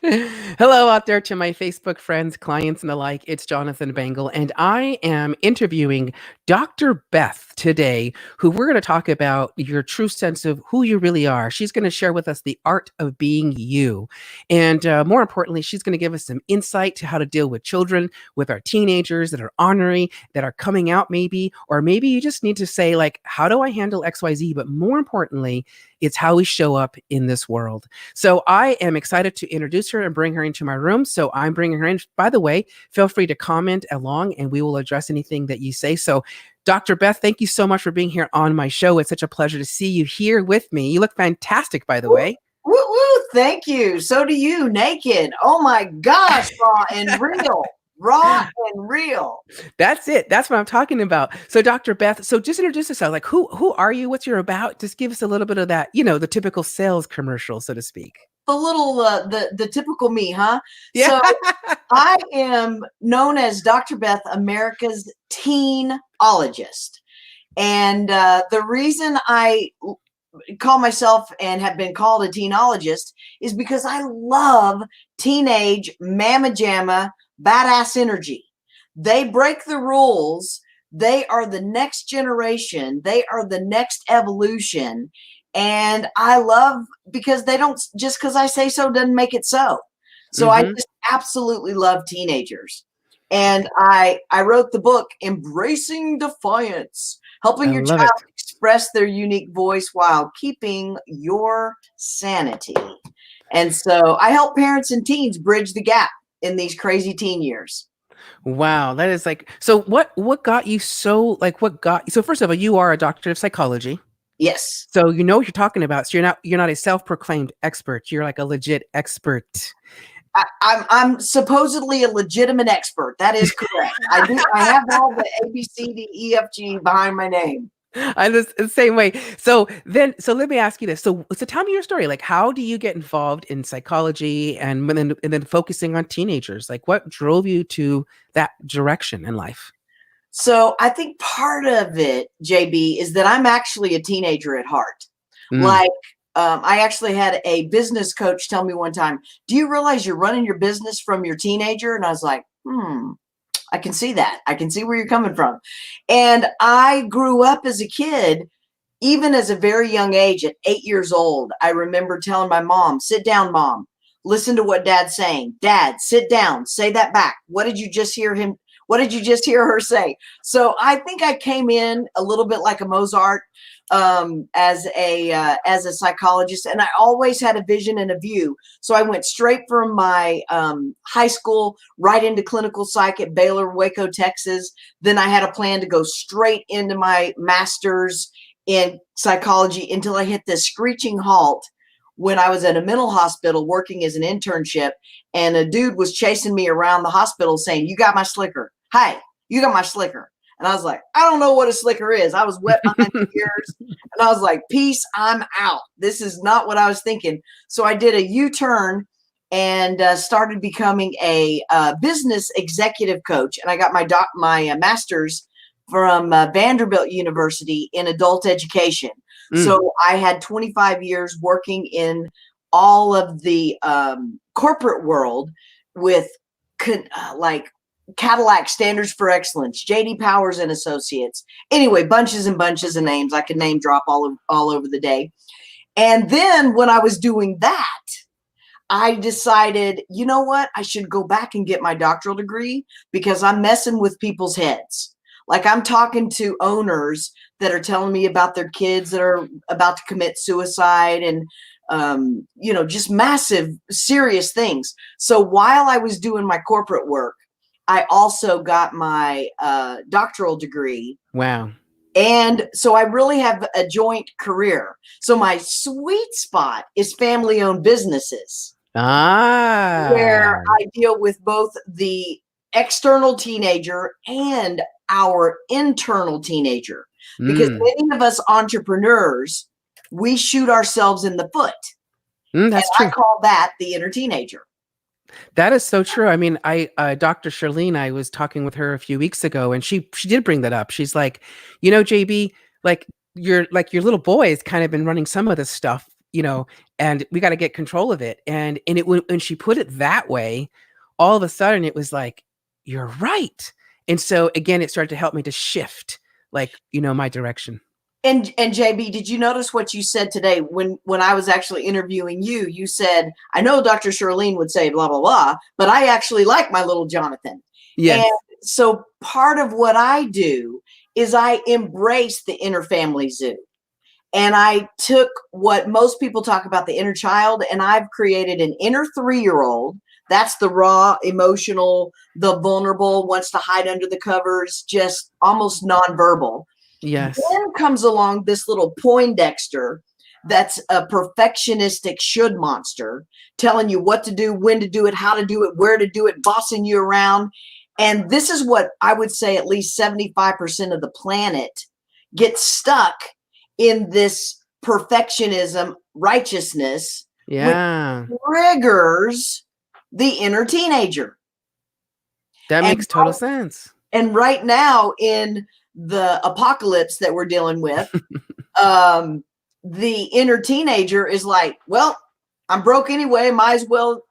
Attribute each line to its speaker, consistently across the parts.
Speaker 1: Hello out there to my Facebook friends, clients, and the like. It's Jonathan Bangle, and I am interviewing Dr. Beth today, who we're going to talk about your true sense of who you really are. She's going to share with us the art of being you. And more importantly, she's going to give us some insight to how to deal with children, with our teenagers that are ornery, that are coming out maybe, or maybe you just need to say, like, how do I handle XYZ? But more importantly, it's how we show up in this world. So I am excited to introduce her and bring her into my room. So I'm bringing her in. By the way, feel free to comment along and we will address anything that you say. So Dr. Beth, thank you so much for being here on my show. It's such a pleasure to see you here with me. You look fantastic, by the way.
Speaker 2: Woo, woo, thank you. So do you, naked. Oh my gosh, raw and real. Raw and real.
Speaker 1: That's it. That's what I'm talking about. So Dr. Beth, so just introduce yourself. Like, who are you? What's your about? Just give us a little bit of that, the typical sales commercial, so to speak.
Speaker 2: The little, the typical me, huh?
Speaker 1: Yeah.
Speaker 2: So I am known as Dr. Beth, America's teenologist. And the reason I call myself and have been called a teenologist is because I love teenage mamma jamma badass energy. They break the rules. They are the next generation. They are the next evolution. And I love because they don't, just because I say so doesn't make it so. So I just absolutely love teenagers. And I wrote the book, Embracing Defiance, helping your child express their unique voice while keeping your sanity. And so I help parents and teens bridge the gap in these crazy teen years.
Speaker 1: Wow, that is like, so what got you so, like, so first of all, you are a doctor of psychology.
Speaker 2: Yes.
Speaker 1: So you know what you're talking about. So you're not a self-proclaimed expert. You're like a legit expert.
Speaker 2: I'm supposedly a legitimate expert. That is correct. I have all the A, B, C, D, E, F, G behind my name.
Speaker 1: I'm the same way. So let me ask you this. So tell me your story. Like, how do you get involved in psychology and then focusing on teenagers? Like, what drove you to that direction in life?
Speaker 2: So I think part of it, JB, is that I'm actually a teenager at heart. Like, I actually had a business coach tell me one time, do you realize you're running your business from your teenager? And I was like, I can see that. I can see where you're coming from. And I grew up as a kid, even as a very young age, at 8 years old. I remember telling my mom, sit down, Mom. Listen to what Dad's saying. Dad, sit down. Say that back. What did you just hear her say? So I think I came in a little bit like a Mozart as a psychologist, and I always had a vision and a view. So I went straight from my high school right into clinical psych at Baylor, Waco, Texas. Then I had a plan to go straight into my master's in psychology until I hit this screeching halt when I was at a mental hospital working as an internship, and a dude was chasing me around the hospital saying, "You got my slicker. Hey, you got my slicker." And I was like, I don't know what a slicker is. I was wet behind the ears. And I was like, peace, I'm out. This is not what I was thinking. So I did a U-turn and started becoming a business executive coach. And I got my master's from Vanderbilt University in adult education. So I had 25 years working in all of the corporate world with like Cadillac Standards for Excellence, JD Powers and Associates. Anyway, bunches and bunches of names. I could name drop all over the day. And then when I was doing that, I decided, you know what? I should go back and get my doctoral degree because I'm messing with people's heads. Like, I'm talking to owners that are telling me about their kids that are about to commit suicide and just massive, serious things. So while I was doing my corporate work, I also got my doctoral degree.
Speaker 1: Wow.
Speaker 2: And so I really have a joint career. So my sweet spot is family-owned businesses. Where I deal with both the external teenager and our internal teenager. Because many of us entrepreneurs, we shoot ourselves in the foot.
Speaker 1: That's true.
Speaker 2: I call that the inner teenager.
Speaker 1: That is so true. I mean, Dr. Charlene, I was talking with her a few weeks ago, and she did bring that up. She's like, JB, like your little boy has kind of been running some of this stuff and we got to get control of it. And when she put it that way, all of a sudden it was like, you're right. And so again, it started to help me to shift, like, my direction.
Speaker 2: And JB, did you notice what you said today when I was actually interviewing you? You said, I know Dr. Charlene would say blah, blah, blah, but I actually like my little Jonathan.
Speaker 1: Yes.
Speaker 2: And so part of what I do is I embrace the inner family zoo. And I took what most people talk about, the inner child, and I've created an inner 3-year-old. That's the raw, emotional, the vulnerable, wants to hide under the covers, just almost nonverbal.
Speaker 1: Yes.
Speaker 2: Then comes along this little Poindexter that's a perfectionistic should monster, telling you what to do, when to do it, how to do it, where to do it, bossing you around. And this is what I would say at least 75% of the planet gets stuck in, this perfectionism, righteousness,
Speaker 1: Yeah.
Speaker 2: which triggers the inner teenager.
Speaker 1: That makes total sense.
Speaker 2: And right now in the apocalypse that we're dealing with, the inner teenager is like, well, I'm broke anyway, might as well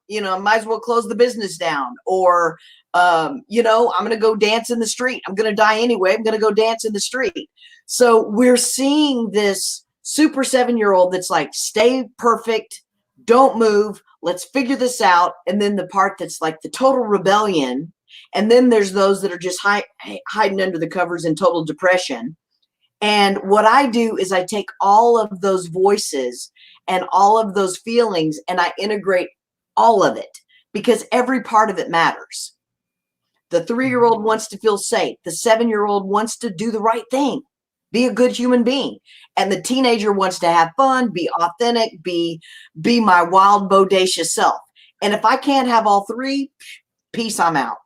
Speaker 2: close the business down. Or, I'm going to go dance in the street. I'm going to die anyway. I'm going to go dance in the street. So we're seeing this super 7-year-old that's like, stay perfect, don't move, let's figure this out. And then the part that's like the total rebellion. And then there's those that are just hiding under the covers in total depression. And what I do is I take all of those voices and all of those feelings and I integrate all of it, because every part of it matters. The 3-year-old wants to feel safe. The 7-year-old wants to do the right thing, be a good human being. And the teenager wants to have fun, be authentic, be my wild, bodacious self. And if I can't have all three, peace, I'm out.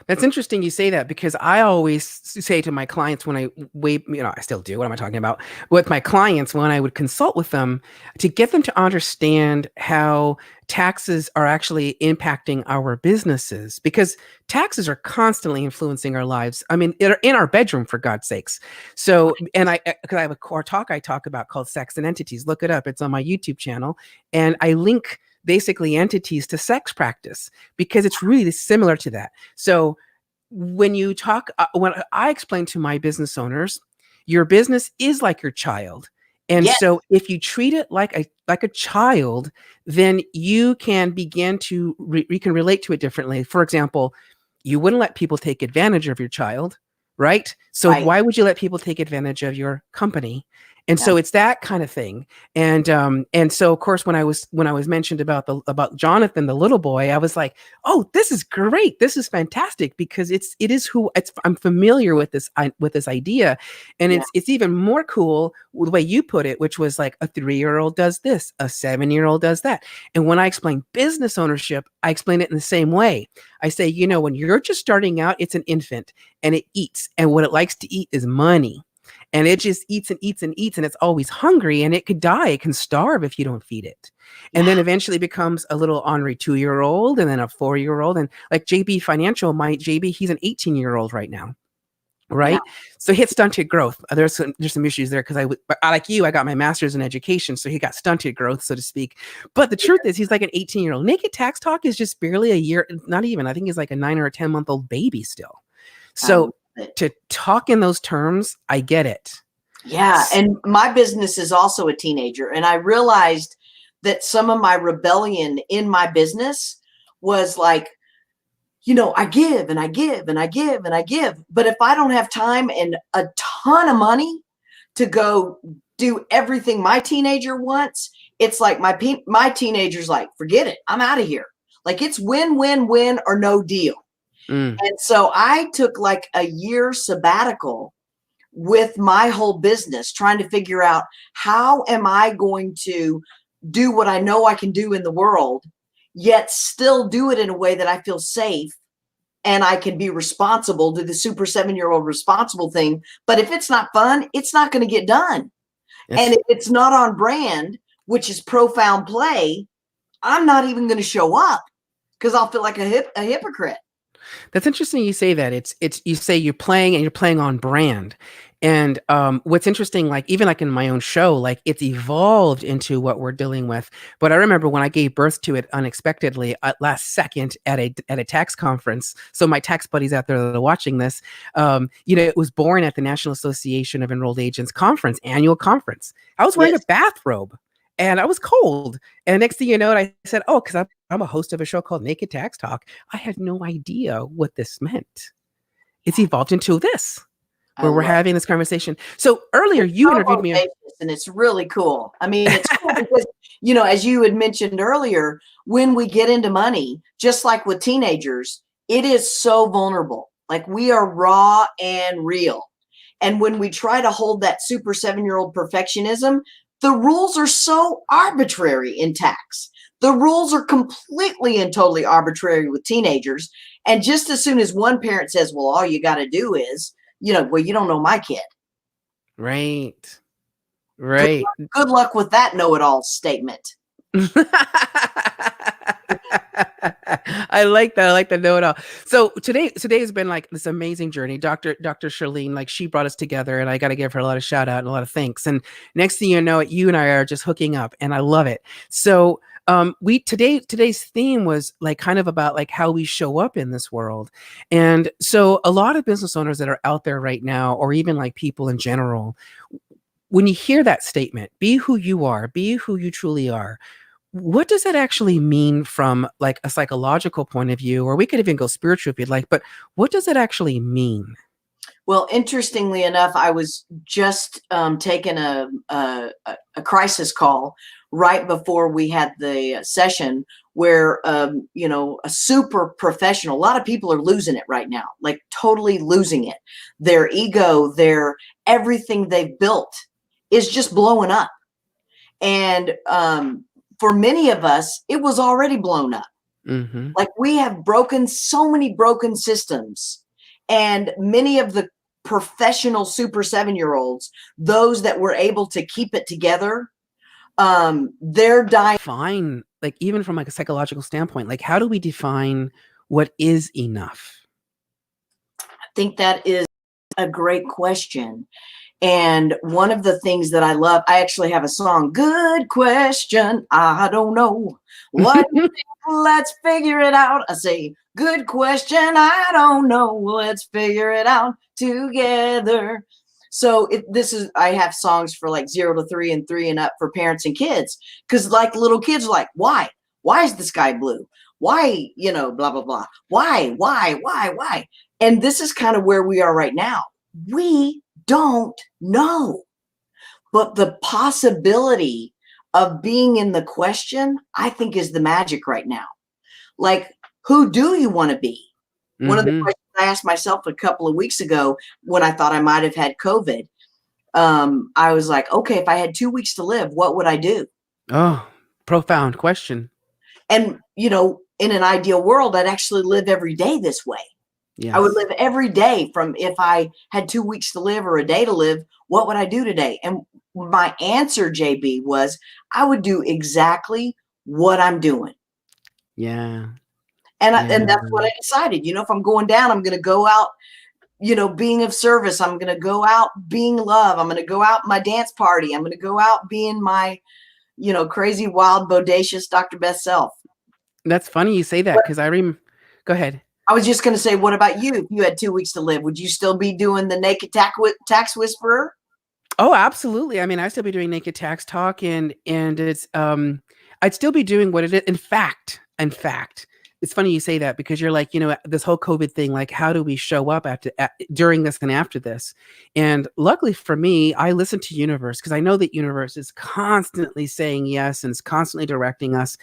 Speaker 1: That's interesting you say that, because I always say to my clients when I still do, what am I talking about? With my clients, when I would consult with them, to get them to understand how taxes are actually impacting our businesses, because taxes are constantly influencing our lives. I mean, in our bedroom, for God's sakes. So, and because I have a core talk I talk about called Sex and Entities. Look it up. It's on my YouTube channel. And I link basically entities to sex practice, because it's really similar to that. So when you talk, when I explain to my business owners, your business is like your child. And
Speaker 2: Yes.
Speaker 1: So if you treat it like a child, then you can begin to, you can relate to it differently. For example, you wouldn't let people take advantage of your child, right? So
Speaker 2: Right.
Speaker 1: Why would you let people take advantage of your company? And so it's that kind of thing. And so of course, when I was mentioned about Jonathan, the little boy, I was like, oh, this is great. This is fantastic, because I'm familiar with this idea. And it's even more cool the way you put it, which was like a 3-year-old does this, a 7-year-old does that. And when I explain business ownership, I explain it in the same way. I say, when you're just starting out, it's an infant and it eats. And what it likes to eat is money. And it just eats and eats and eats, and it's always hungry, and it could die. It can starve if you don't feed it. And then eventually becomes a little ornery 2-year-old, and then a 4-year-old. And like JB Financial, he's an 18-year-old right now. Right. Yeah. So he hit stunted growth. There's some issues there, because I got my master's in education. So he got stunted growth, so to speak. But the truth is, he's like an 18-year-old. Naked Tax Talk is just barely a year, not even. I think he's like a 9 or a 10-month-old baby still. So to talk in those terms, I get it.
Speaker 2: Yeah. And my business is also a teenager. And I realized that some of my rebellion in my business was like, I give and I give and I give and I give. But if I don't have time and a ton of money to go do everything my teenager wants, it's like my teenager's like, forget it, I'm out of here. Like, it's win, win, win or no deal. And so I took like a year sabbatical with my whole business, trying to figure out, how am I going to do what I know I can do in the world, yet still do it in a way that I feel safe and I can be responsible, do the super 7-year-old responsible thing. But if it's not fun, it's not going to get done. Yes. And if it's not on brand, which is profound play, I'm not even going to show up, because I'll feel like a hypocrite.
Speaker 1: That's interesting you say that. It's you say you're playing and you're playing on brand. And what's interesting, like even like in my own show, like it's evolved into what we're dealing with. But I remember when I gave birth to it unexpectedly at last second at a tax conference. So my tax buddies out there that are watching this, it was born at the National Association of Enrolled Agents conference, annual conference. I was wearing a bathrobe and I was cold. And next thing you know, I said, oh, because I'm a host of a show called Naked Tax Talk. I had no idea what this meant. It's evolved into this, where we're having this conversation. So earlier you interviewed me.
Speaker 2: And it's really cool. I mean, it's cool because, as you had mentioned earlier, when we get into money, just like with teenagers, it is so vulnerable. Like we are raw and real. And when we try to hold that super 7-year-old perfectionism, the rules are so arbitrary in tax. The rules are completely and totally arbitrary with teenagers. And just as soon as one parent says, well, all you got to do is, well, you don't know my kid.
Speaker 1: Right. Right.
Speaker 2: Good luck with that know-it-all statement.
Speaker 1: I like that. I like the know-it-all. So today has been like this amazing journey. Dr. Charlene, like she brought us together, and I got to give her a lot of shout out and a lot of thanks. And next thing you know, you and I are just hooking up, and I love it. So today's theme was like kind of about like how we show up in this world. And so a lot of business owners that are out there right now, or even like people in general, when you hear that statement, be who you are, be who you truly are, what does that actually mean from like a psychological point of view? Or we could even go spiritual if you'd like, but what does it actually mean?
Speaker 2: Well, interestingly enough, I was just taking a crisis call right before we had the session where, a super professional, a lot of people are losing it right now, like totally losing it. Their ego, their everything they've built is just blowing up. And for many of us, it was already blown up. Mm-hmm. Like we have so many broken systems, and many of the professional super 7-year-olds, those that were able to keep it together, they're dying.
Speaker 1: Fine. Like even from like a psychological standpoint, like how do we define what is enough?
Speaker 2: I think that is a great question. And one of the things that I love, I actually have a song, Good Question, I don't know. What? Let's figure it out. I say, good question, I don't know. Let's figure it out together. So I have songs for like 0 to 3 and 3 and up for parents and kids. Because like little kids are like, why? Why is the sky blue? Why, blah, blah, blah. Why? And this is kind of where we are right now. We don't know. But the possibility of being in the question, I think, is the magic right now. Like, who do you want to be? Mm-hmm. One of the questions I asked myself a couple of weeks ago when I thought I might have had COVID, I was like, okay, if I had 2 weeks to live, what would I do?
Speaker 1: Oh, profound question.
Speaker 2: And, in an ideal world, I'd actually live every day this way. Yes. I would live every day from if I had 2 weeks to live or a day to live, what would I do today? And my answer, JB, was I would do exactly what I'm doing.
Speaker 1: Yeah.
Speaker 2: And that's what I decided. If I'm going down, I'm going to go out, being of service. I'm going to go out being love. I'm going to go out my dance party. I'm going to go out being my, crazy, wild, bodacious Dr. Beth self.
Speaker 1: That's funny you say that because go ahead.
Speaker 2: I was just going to say, what about you? If you had 2 weeks to live, would you still be doing the Naked Tax Whisperer?
Speaker 1: Oh, absolutely. I mean, I still be doing Naked Tax Talk, and it's I'd still be doing what it is. In fact, it's funny you say that because you're like, this whole COVID thing, like how do we show up during this and after this? And luckily for me, I listen to Universe because I know that Universe is constantly saying yes and is constantly directing us.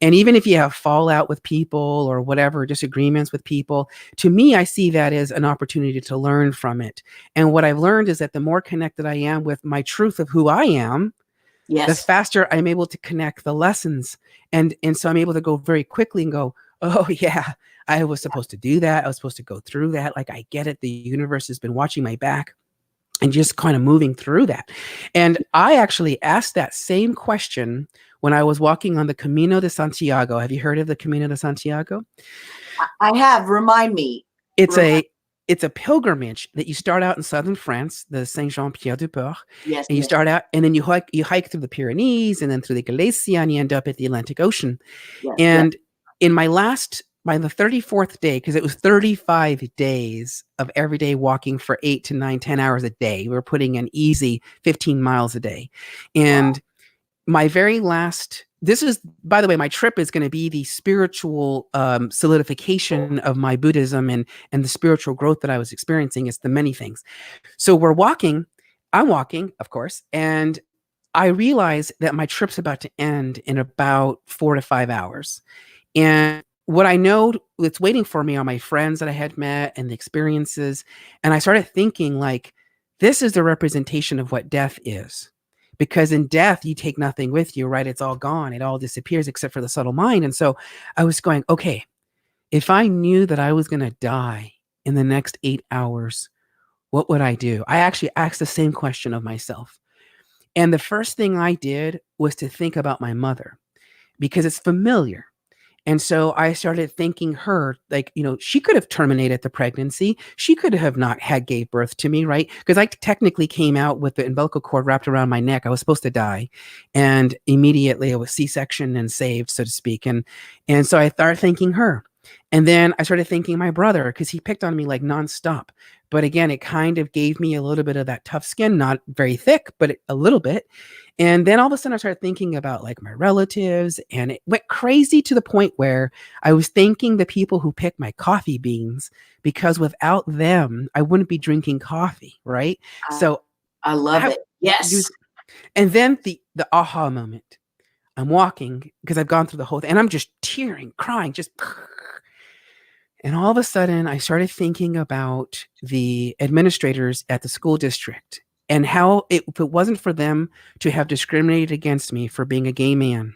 Speaker 1: And even if you have fallout with people or whatever, disagreements with people, to me, I see that as an opportunity to learn from it. And what I've learned is that the more connected I am with my truth of who I am, yes, the faster I'm able to connect the lessons. And so I'm able to go very quickly and go, oh yeah, I was supposed to do that. I was supposed to go through that. Like, I get it. The universe has been watching my back and just kind of moving through that. And I actually asked that same question when I was walking on the Camino de Santiago. Have you heard of the Camino de Santiago?
Speaker 2: I have. Remind me.
Speaker 1: It's a pilgrimage that you start out in southern France, the Saint-Jean-Pierre-du-Port,
Speaker 2: Yes,
Speaker 1: and you
Speaker 2: yes,
Speaker 1: start out, and then you hike through the Pyrenees, and then through the Galicia, and you end up at the Atlantic Ocean.
Speaker 2: yes, yes.
Speaker 1: And in by the 34th day, because it was 35 days of everyday walking for 8 to 9, 10 hours a day, we were putting an easy 15 miles a day. And my very last, this is, by the way, my trip is going to be the spiritual solidification of my Buddhism and the spiritual growth that I was experiencing. It's the many things. So I'm walking, of course, and I realize that my trip's about to end in about 4 to 5 hours. And what I know that's waiting for me are my friends that I had met and the experiences. And I started thinking, like, this is the representation of what death is. Because in death, you take nothing with you, right? It's all gone. It all disappears except for the subtle mind. And so I was going, okay, if I knew that I was going to die in the next 8 hours, what would I do? I actually asked the same question of myself. And the first thing I did was to think about my mother because it's familiar. And so I started thinking her, like, she could have terminated the pregnancy. She could have not had gave birth to me, right? Because I technically came out with the umbilical cord wrapped around my neck. I was supposed to die. And immediately it was C-section and saved, so to speak. And so I started thinking her. And then I started thinking my brother, because he picked on me like nonstop. But again, it kind of gave me a little bit of that tough skin, not very thick, but a little bit. And then all of a sudden I started thinking about like my relatives, and it went crazy to the point where I was thanking the people who picked my coffee beans, because without them, I wouldn't be drinking coffee, right? So
Speaker 2: I love it. Yes.
Speaker 1: And then the aha moment. I'm walking because I've gone through the whole thing and I'm just tearing, crying, just. And all of a sudden I started thinking about the administrators at the school district and how if it wasn't for them to have discriminated against me for being a gay man,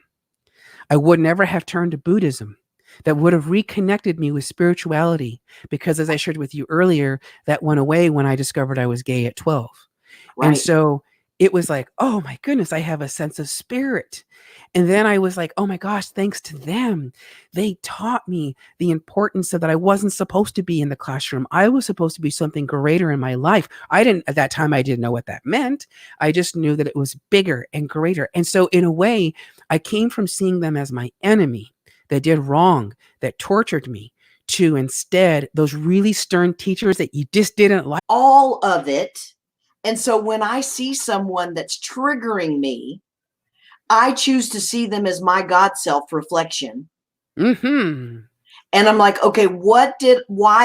Speaker 1: I would never have turned to Buddhism. That would have reconnected me with spirituality, because as I shared with you earlier, that went away when I discovered I was gay at 12.
Speaker 2: Right.
Speaker 1: And so it was like, oh my goodness, I have a sense of spirit. And then I was like, oh my gosh, thanks to them, they taught me the importance of that I wasn't supposed to be in the classroom. I was supposed to be something greater in my life. At that time, I didn't know what that meant. I just knew that it was bigger and greater. And so in a way, I came from seeing them as my enemy that did wrong, that tortured me, to instead those really stern teachers that you just didn't like.
Speaker 2: All of it. And so when I see someone that's triggering me, I choose to see them as my God self-reflection.
Speaker 1: Mm-hmm.
Speaker 2: And I'm like, okay, why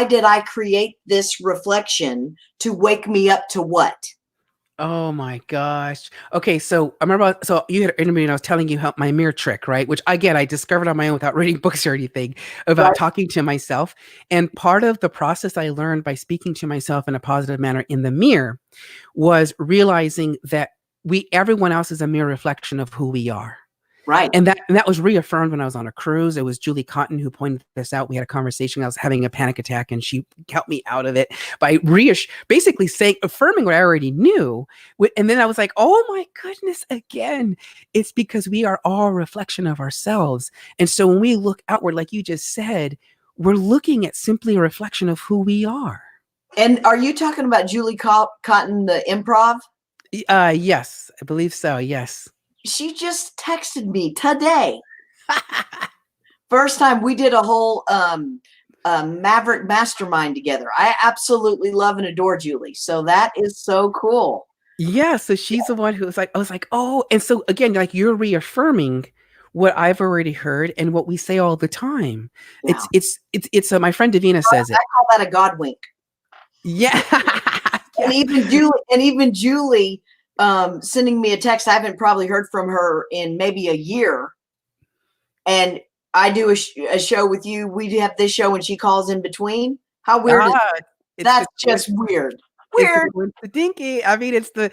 Speaker 2: did I create this reflection to wake me up to what?
Speaker 1: Oh my gosh. Okay, so I remember, so you had interviewed, and I was telling you how my mirror trick, right? Which again, I discovered on my own without reading books or anything, about
Speaker 2: Right.
Speaker 1: talking to myself. And part of the process I learned by speaking to myself in a positive manner in the mirror was realizing that everyone else is a mere reflection of who we are.
Speaker 2: Right.
Speaker 1: And that was reaffirmed when I was on a cruise. It was Julie Cotton who pointed this out. We had a conversation. I was having a panic attack, and she helped me out of it by basically affirming what I already knew. And then I was like, oh my goodness, again, it's because we are all a reflection of ourselves. And so when we look outward, like you just said, we're looking at simply a reflection of who we are.
Speaker 2: And are you talking about Julie Cotton, the improv?
Speaker 1: Yes, I believe so. Yes.
Speaker 2: She just texted me today. First time we did a whole Maverick mastermind together. I absolutely love and adore Julie. So that is so cool.
Speaker 1: Yeah, so she's the one who was like, I was like, oh, and so again, like, you're reaffirming what I've already heard and what we say all the time.
Speaker 2: Yeah.
Speaker 1: It's my friend Davina says it.
Speaker 2: I call that a God wink.
Speaker 1: Yeah.
Speaker 2: And even Julie sending me a text. I haven't probably heard from her in maybe a year. And I do a show with you. We have this show and she calls in between. How weird is that? That's just weird. Weird.
Speaker 1: It's the dinky. I mean, it's the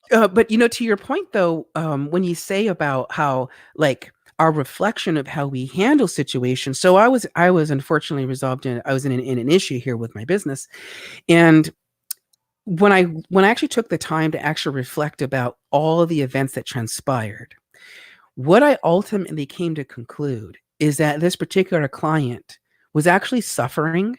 Speaker 1: perfect. But to your point though, when you say about how, like, our reflection of how we handle situations. So I was unfortunately I was in an issue here with my business. And when I actually took the time to actually reflect about all of the events that transpired, what I ultimately came to conclude is that this particular client was actually suffering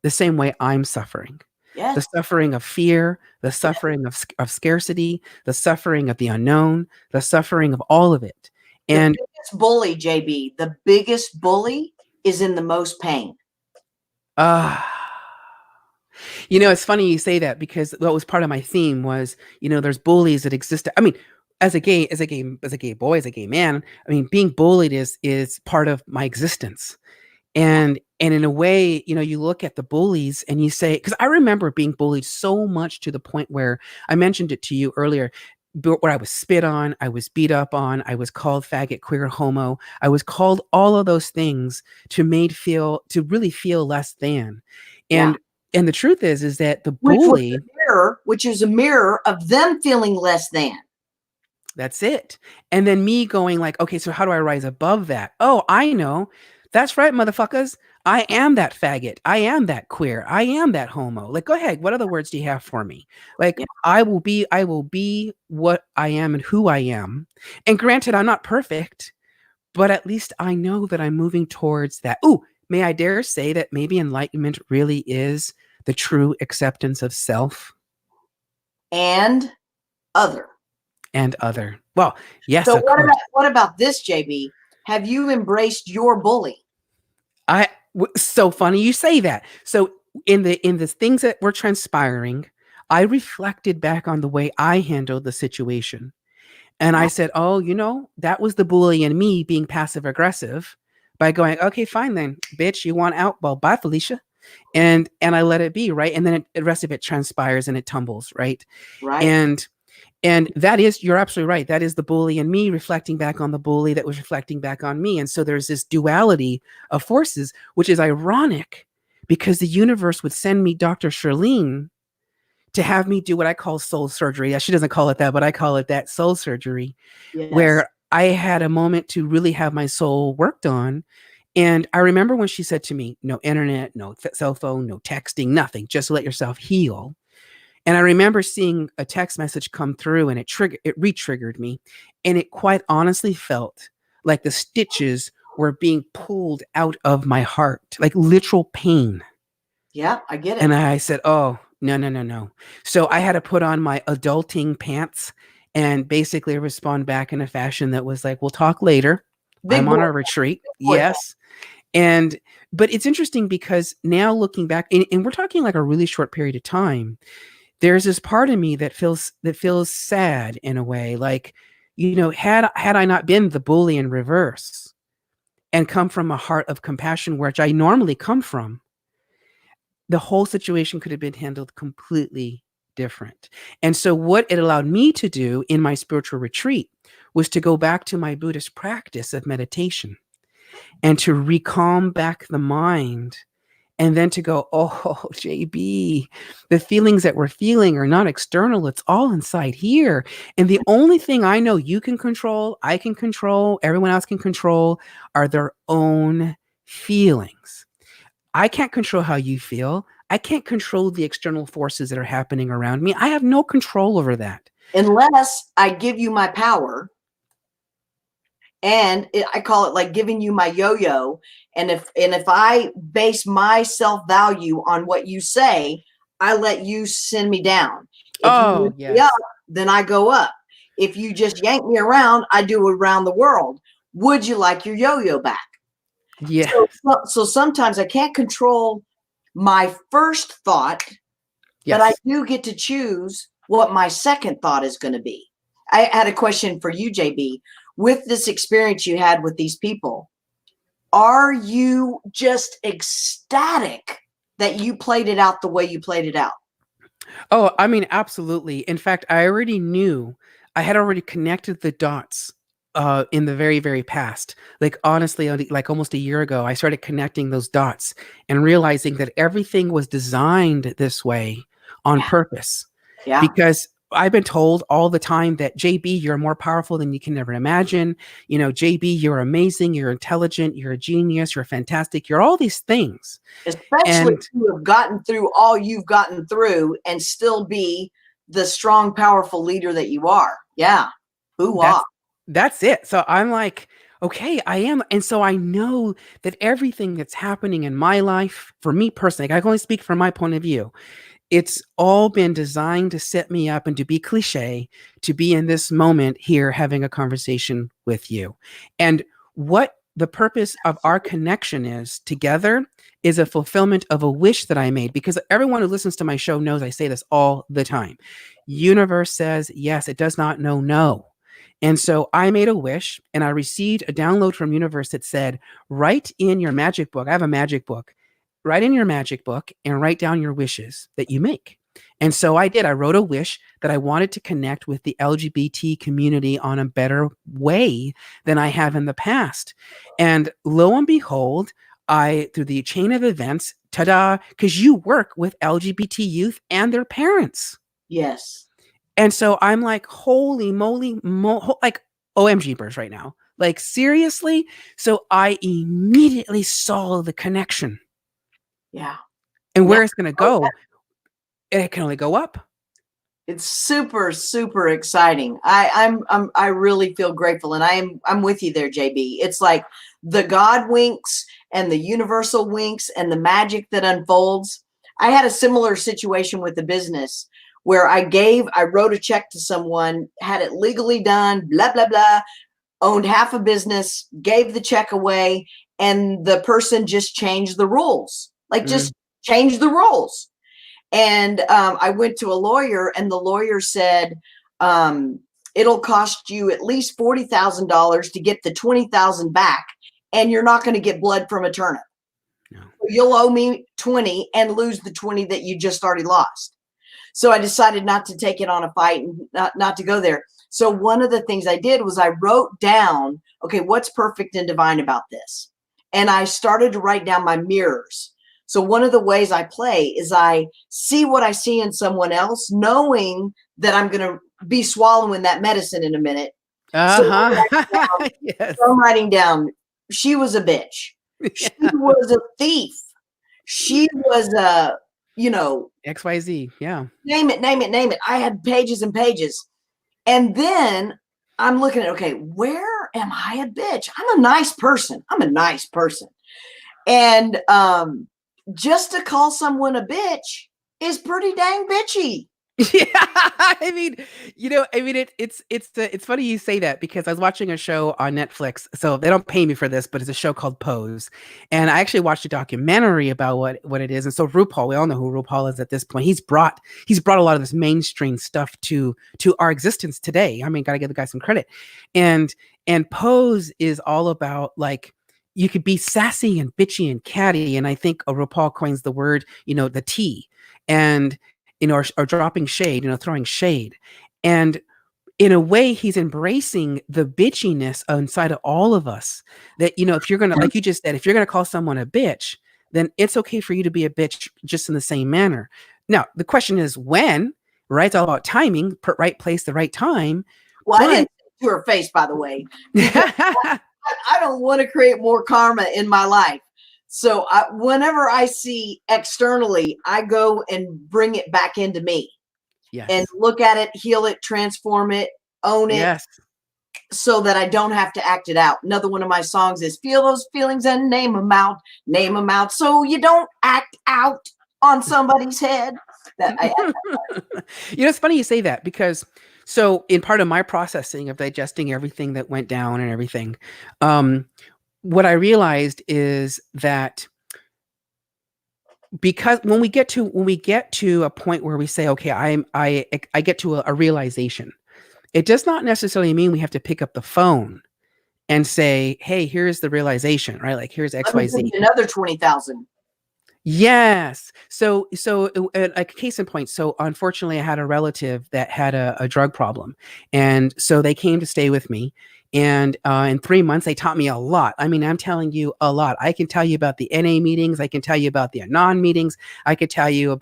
Speaker 1: the same way I'm suffering.
Speaker 2: Yes.
Speaker 1: The suffering of fear, the suffering of scarcity, the suffering of the unknown, the suffering of all of it. And
Speaker 2: the biggest bully, JB, the biggest bully is in the most pain.
Speaker 1: It's funny you say that, because what was part of my theme was, there's bullies that exist. I mean, as a gay boy, as a gay man, I mean, being bullied is part of my existence. And in a way, you look at the bullies and you say, because I remember being bullied so much to the point where I mentioned it to you earlier, where I was spit on, I was beat up on, I was called faggot, queer, homo. I was called all of those things to really feel less than. And the truth is that the bully,
Speaker 2: which is a mirror of them feeling less than.
Speaker 1: That's it. And then me going like, okay, so how do I rise above that? Oh, I know. That's right, motherfuckers. I am that faggot. I am that queer. I am that homo. Like, go ahead. What other words do you have for me? Like, I will be what I am and who I am. And granted, I'm not perfect, but at least I know that I'm moving towards that. Ooh, may I dare say that maybe enlightenment really is the true acceptance of self
Speaker 2: and other.
Speaker 1: Well, yes.
Speaker 2: So what about this, JB? Have you embraced your bully?
Speaker 1: So funny you say that. So in the things that were transpiring, I reflected back on the way I handled the situation. And I said, oh, that was the bully in me being passive aggressive by going, okay, fine then, bitch, you want out? Well, bye, Felicia. And I let it be, right? And then the rest of it transpires and it tumbles, right?
Speaker 2: Right.
Speaker 1: And that is, you're absolutely right. That is the bully in me reflecting back on the bully that was reflecting back on me. And so there's this duality of forces, which is ironic because the universe would send me Dr. Charlene to have me do what I call soul surgery. Yeah, she doesn't call it that, but I call it that, soul surgery, where I had a moment to really have my soul worked on. And I remember when she said to me, no internet, no cell phone, no texting, nothing, just let yourself heal. And I remember seeing a text message come through and it re-triggered me. And it quite honestly felt like the stitches were being pulled out of my heart, like literal pain.
Speaker 2: Yeah, I get it.
Speaker 1: And I said, oh, no. So I had to put on my adulting pants and basically respond back in a fashion that was like, we'll talk later. I'm on a retreat. Yes. But it's interesting because now looking back, and we're talking like a really short period of time, there's this part of me that feels sad in a way, like, had I not been the bully in reverse and come from a heart of compassion, which I normally come from, the whole situation could have been handled completely different. And so what it allowed me to do in my spiritual retreat was to go back to my Buddhist practice of meditation and to recalm back the mind. And then to go, oh, JB, the feelings that we're feeling are not external. It's all inside here. And the only thing I know you can control, I can control, everyone else can control are their own feelings. I can't control how you feel. I can't control the external forces that are happening around me. I have no control over that.
Speaker 2: Unless I give you my power. And I call it like giving you my yo-yo. And if I base my self-value on what you say, I let you send me down. If you lift me up, then I go up. If you just yank me around, I do around the world. Would you like your yo-yo back?
Speaker 1: Yeah.
Speaker 2: So sometimes I can't control my first thought, but I do get to choose what my second thought is going to be. I had a question for you, JB. With this experience you had with these people, are you just ecstatic that you played it out the way you played it out?
Speaker 1: Oh, I mean, absolutely. In fact, I already knew, I had already connected the dots in the very, very past. Like, honestly, like almost a year ago, I started connecting those dots and realizing that everything was designed this way on purpose.
Speaker 2: Yeah.
Speaker 1: Because I've been told all the time that JB, you're more powerful than you can ever imagine. JB, you're amazing. You're intelligent. You're a genius. You're fantastic. You're all these things.
Speaker 2: Especially if you have gotten through all you've gotten through and still be the strong, powerful leader that you are. Yeah. Hoo-ah.
Speaker 1: That's it. So I'm like, Okay, I am. And so I know that everything that's happening in my life, for me personally, I can only speak from my point of view, it's all been designed to set me up and to be cliche, to be in this moment here having a conversation with you. And what the purpose of our connection is together is a fulfillment of a wish that I made, because everyone who listens to my show knows I say this all the time. Universe says yes, it does not know no. And so I made a wish and I received a download from Universe that said, write in your magic book. I have a magic book. Write in your magic book and write down your wishes that you make. And so I did. I wrote a wish that I wanted to connect with the LGBT community on a better way than I have in the past. And lo and behold, through the chain of events, ta-da, because you work with LGBT youth and their parents.
Speaker 2: Yes.
Speaker 1: And so I'm like, holy moly, like OMG burrs right now. Like, seriously? So I immediately saw the connection.
Speaker 2: Yeah.
Speaker 1: And where it's going to go, it can only go up.
Speaker 2: It's super, super exciting. I really feel grateful, and I'm with you there, JB. It's like the God winks and the universal winks and the magic that unfolds. I had a similar situation with the business where I wrote a check to someone, had it legally done, blah, blah, blah, owned half a business, gave the check away, and the person just changed the rules. Like, just changed the rules. And I went to a lawyer, and the lawyer said, it'll cost you at least $40,000 to get the $20,000 back, and you're not going to get blood from a turnip. No. You'll owe me 20 and lose the 20 that you just already lost. So I decided not to take it on a fight and not to go there. So one of the things I did was I wrote down, okay, what's perfect and divine about this? And I started to write down my mirrors. So one of the ways I play is I see what I see in someone else, knowing that I'm going to be swallowing that medicine in a minute.
Speaker 1: Uh-huh.
Speaker 2: So yes. I'm writing down, she was a bitch. She was a thief. She was a,
Speaker 1: XYZ. Yeah.
Speaker 2: Name it. I had pages and pages. And then I'm looking at, okay, where am I a bitch? I'm a nice person. And, just to call someone a bitch is pretty dang bitchy.
Speaker 1: Yeah, I mean, it's funny you say that, because I was watching a show on Netflix. So they don't pay me for this, but it's a show called Pose, and I actually watched a documentary about what it is. And so RuPaul, we all know who RuPaul is at this point. He's brought a lot of this mainstream stuff to our existence today. I mean, gotta give the guy some credit. And Pose is all about, like, you could be sassy and bitchy and catty. And I think RuPaul coins the word, the T, and, or dropping shade, throwing shade. And in a way, he's embracing the bitchiness inside of all of us. That, if you're going to, like you just said, if you're going to call someone a bitch, then it's okay for you to be a bitch just in the same manner. Now, the question is when, right? It's all about timing, right place, the right time.
Speaker 2: Well, I didn't say to her face, by the way. I don't want to create more karma in my life. So whenever I see externally, I go and bring it back into me. Yes. And look at it, heal it, transform it, own it. Yes. So that I don't have to act it out. Another one of my songs is feel those feelings and name them out. Name them out so you don't act out on somebody's head.
Speaker 1: It's funny you say that, because so in part of my processing of digesting everything that went down and everything, what I realized is that because when we get to a point where we say, okay, I get to a realization, it does not necessarily mean we have to pick up the phone and say, hey, here's the realization, right? Like, here's XYZ.
Speaker 2: Another 20,000.
Speaker 1: Yes. So a case in point. So unfortunately, I had a relative that had a drug problem. And so they came to stay with me. And in 3 months, they taught me a lot. I mean, I'm telling you a lot. I can tell you about the NA meetings. I can tell you about the Anon meetings. I can tell you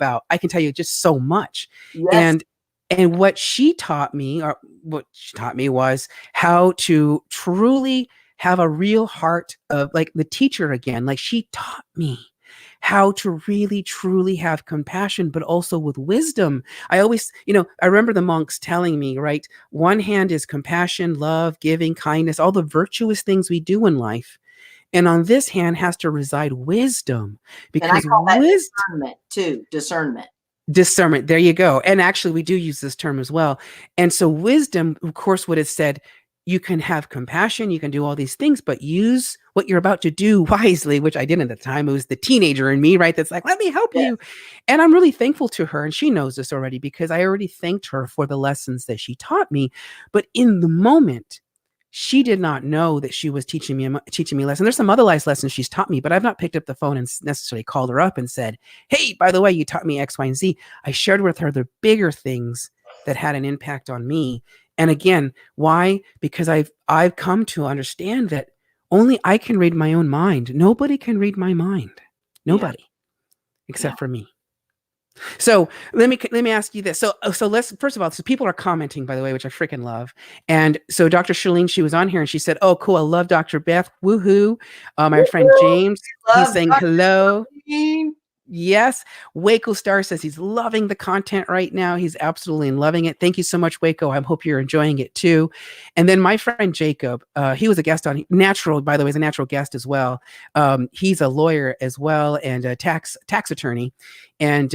Speaker 1: just so much. Yes. And what she taught me was how to truly have a real heart of, like, the teacher again. Like, she taught me how to really truly have compassion, but also with wisdom. I always, I remember the monks telling me, right? One hand is compassion, love, giving, kindness, all the virtuous things we do in life. And on this hand has to reside wisdom,
Speaker 2: And I
Speaker 1: because
Speaker 2: call that discernment too.
Speaker 1: discernment. There you go. And actually, we do use this term as well. And so wisdom, of course, what it said, you can have compassion, you can do all these things, but use what you're about to do wisely, which I didn't at the time. It was the teenager in me, right? That's like, let me help you. And I'm really thankful to her. And she knows this already, because I already thanked her for the lessons that she taught me. But in the moment, she did not know that she was teaching me lessons. There's some other life lessons she's taught me, but I've not picked up the phone and necessarily called her up and said, hey, by the way, you taught me X, Y, and Z. I shared with her the bigger things that had an impact on me. And again, why? Because I've come to understand that only I can read my own mind. Nobody can read my mind. Nobody, except for me. So let me ask you this. So let's, first of all, so people are commenting, by the way, which I freaking love. And so Dr. Shalene, she was on here and she said, oh, cool. I love Dr. Beth. Woohoo. My friend James, he's saying hello. Yes. Waco Star says he's loving the content right now. He's absolutely loving it. Thank you so much, Waco. I hope you're enjoying it too. And then my friend Jacob, he was a guest on Natural, by the way, is a natural guest as well. He's a lawyer as well and a tax attorney. And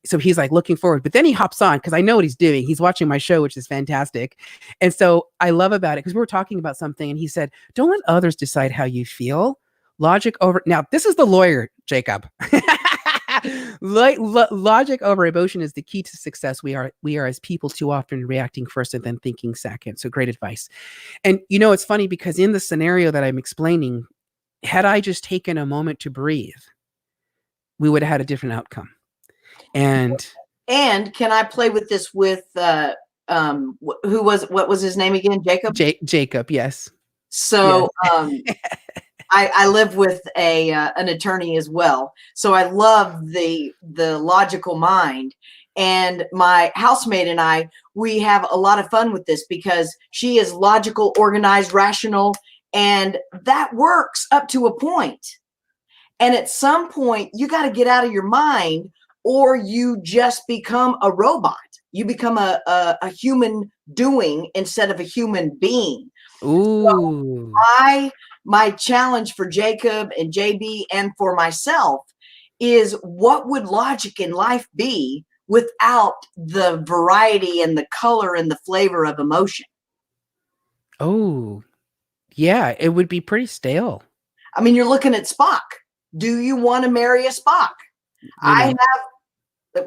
Speaker 1: so he's like looking forward, but then he hops on because I know what he's doing. He's watching my show, which is fantastic. And so I love about it because we were talking about something and he said, don't let others decide how you feel. Logic over. Now, this is the lawyer, Jacob. Logic over emotion is the key to success. We are as people too often reacting first and then thinking second. So great advice. And it's funny because in the scenario that I'm explaining, had I just taken a moment to breathe, we would have had a different outcome. And
Speaker 2: can I play with this with what was his name again? Jacob?
Speaker 1: Jacob, yes.
Speaker 2: So I live with an attorney as well. So I love the logical mind. And my housemate and I, we have a lot of fun with this because she is logical, organized, rational, and that works up to a point. And at some point, you got to get out of your mind or you just become a robot. You become a human doing instead of a human being.
Speaker 1: Ooh.
Speaker 2: So my challenge for Jacob and JB and for myself is, what would logic in life be without the variety and the color and the flavor of emotion?
Speaker 1: Oh, yeah, it would be pretty stale.
Speaker 2: I mean, you're looking at Spock. Do you want to marry a Spock? I have.
Speaker 1: It's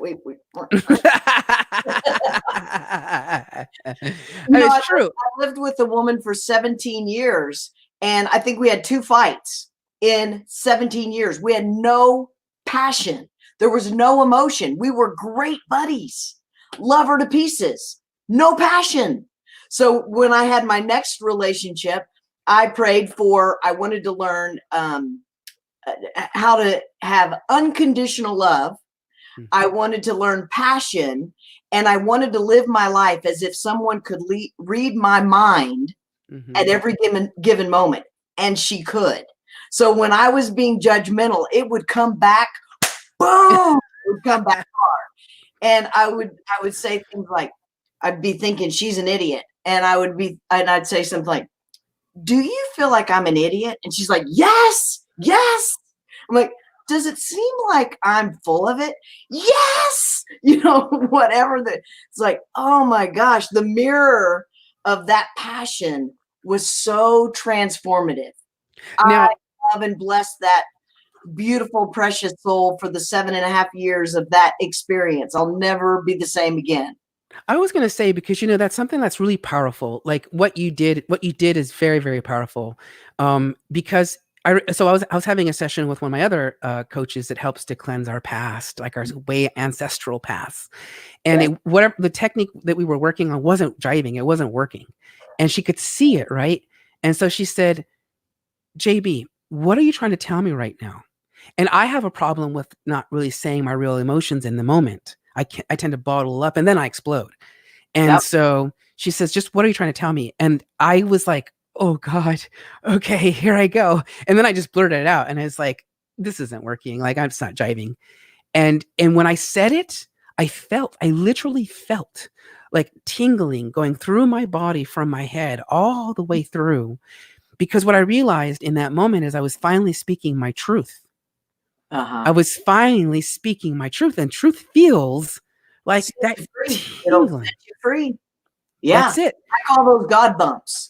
Speaker 1: true.
Speaker 2: I lived with a woman for 17 years, and I think we had 2 fights in 17 years. We had no passion. There was no emotion. We were great buddies, love her to pieces, no passion. So when I had my next relationship, I wanted to learn how to have unconditional love. I wanted to learn passion, and I wanted to live my life as if someone could read my mind at every given moment, and she could. So when I was being judgmental, it would come back, boom, it would come back hard. And I would say things like, I'd be thinking she's an idiot, and I'd say something like, do you feel like I'm an idiot? And she's like, yes. I'm like, does it seem like I'm full of it? Yes. Whatever it's like, oh my gosh, the mirror of that passion was so transformative.
Speaker 1: Now,
Speaker 2: I love and bless that beautiful, precious soul for the 7.5 years of that experience. I'll never be the same again.
Speaker 1: I was going to say, because, that's something that's really powerful. Like what you did is very, very powerful. Because I was having a session with one of my other coaches that helps to cleanse our past, like our way ancestral paths. And whatever the technique that we were working on wasn't jiving. It wasn't working. And she could see it. Right. And so she said, JB, what are you trying to tell me right now? And I have a problem with not really saying my real emotions in the moment. I tend to bottle up and then I explode. And so she says, just what are you trying to tell me? And I was like, oh God, okay, here I go. And then I just blurted it out. And it's like, this isn't working. Like, I'm just not jiving. And when I said it, I literally felt like tingling going through my body from my head all the way through. Because what I realized in that moment is I was finally speaking my truth. I was finally speaking my truth, and truth feels like that
Speaker 2: It'll
Speaker 1: tingling.
Speaker 2: set you free. Yeah.
Speaker 1: That's it.
Speaker 2: I call those God bumps.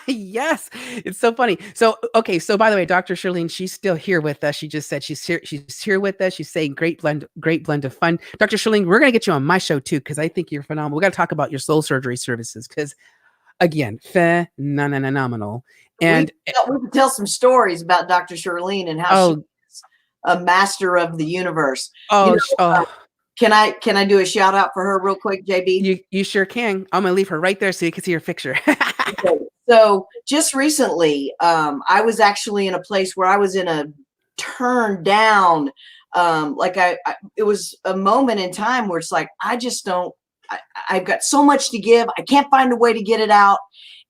Speaker 1: Yes, it's so funny. So, okay. So, by the way, Dr. Charlene, she's still here with us. She just said she's here with us. She's saying great blend of fun. Dr. Charlene, we're gonna get you on my show too because I think you're phenomenal. We got to talk about your soul surgery services because, again, phenomenal. And
Speaker 2: we can tell some stories about Dr. Charlene and how she's a master of the universe. Can I do a shout out for her real quick, JB?
Speaker 1: You sure can. I'm gonna leave her right there so you can see her picture.
Speaker 2: Okay. So just recently, I was actually in a place where I was in a turn down. It was a moment in time where it's like, I've got so much to give. I can't find a way to get it out.